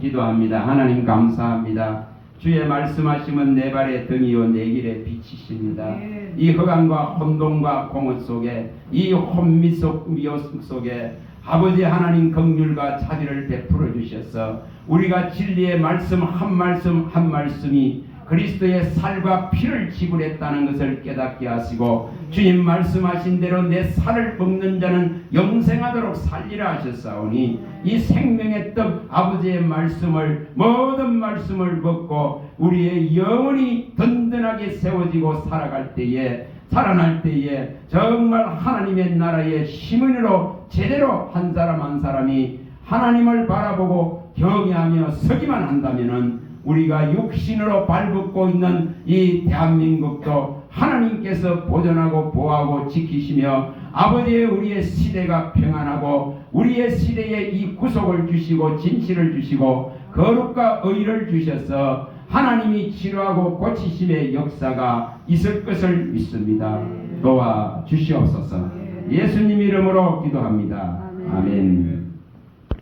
기도합니다. 하나님 감사합니다. 주의 말씀하시면 내 발의 등이요 내 길의 빛이십니다. 이 흑암과 혼돈과 공허 속에, 이 혼미 속 미혹 속에 아버지 하나님 긍휼과 자비를 베풀어 주셔서 우리가 진리의 말씀 한 말씀 한 말씀이 그리스도의 살과 피를 지불했다는 것을 깨닫게 하시고 주님 말씀하신 대로 내 살을 먹는 자는 영생하도록 살리라 하셨사오니 이 생명의 떡 아버지의 말씀을 모든 말씀을 먹고 우리의 영혼이 든든하게 세워지고 살아갈 때에 살아날 때에 정말 하나님의 나라의 시민으로 제대로 한 사람 한 사람이 하나님을 바라보고 경외하며 서기만 한다면은 우리가 육신으로 발붙고 있는 이 대한민국도 하나님께서 보존하고 보호하고 지키시며 아버지의 우리의 시대가 평안하고 우리의 시대에 이 구속을 주시고 진실을 주시고 거룩과 의를 주셔서 하나님이 치료하고 고치심의 역사가 있을 것을 믿습니다. 도와 주시옵소서. 예수님 이름으로 기도합니다. 아멘.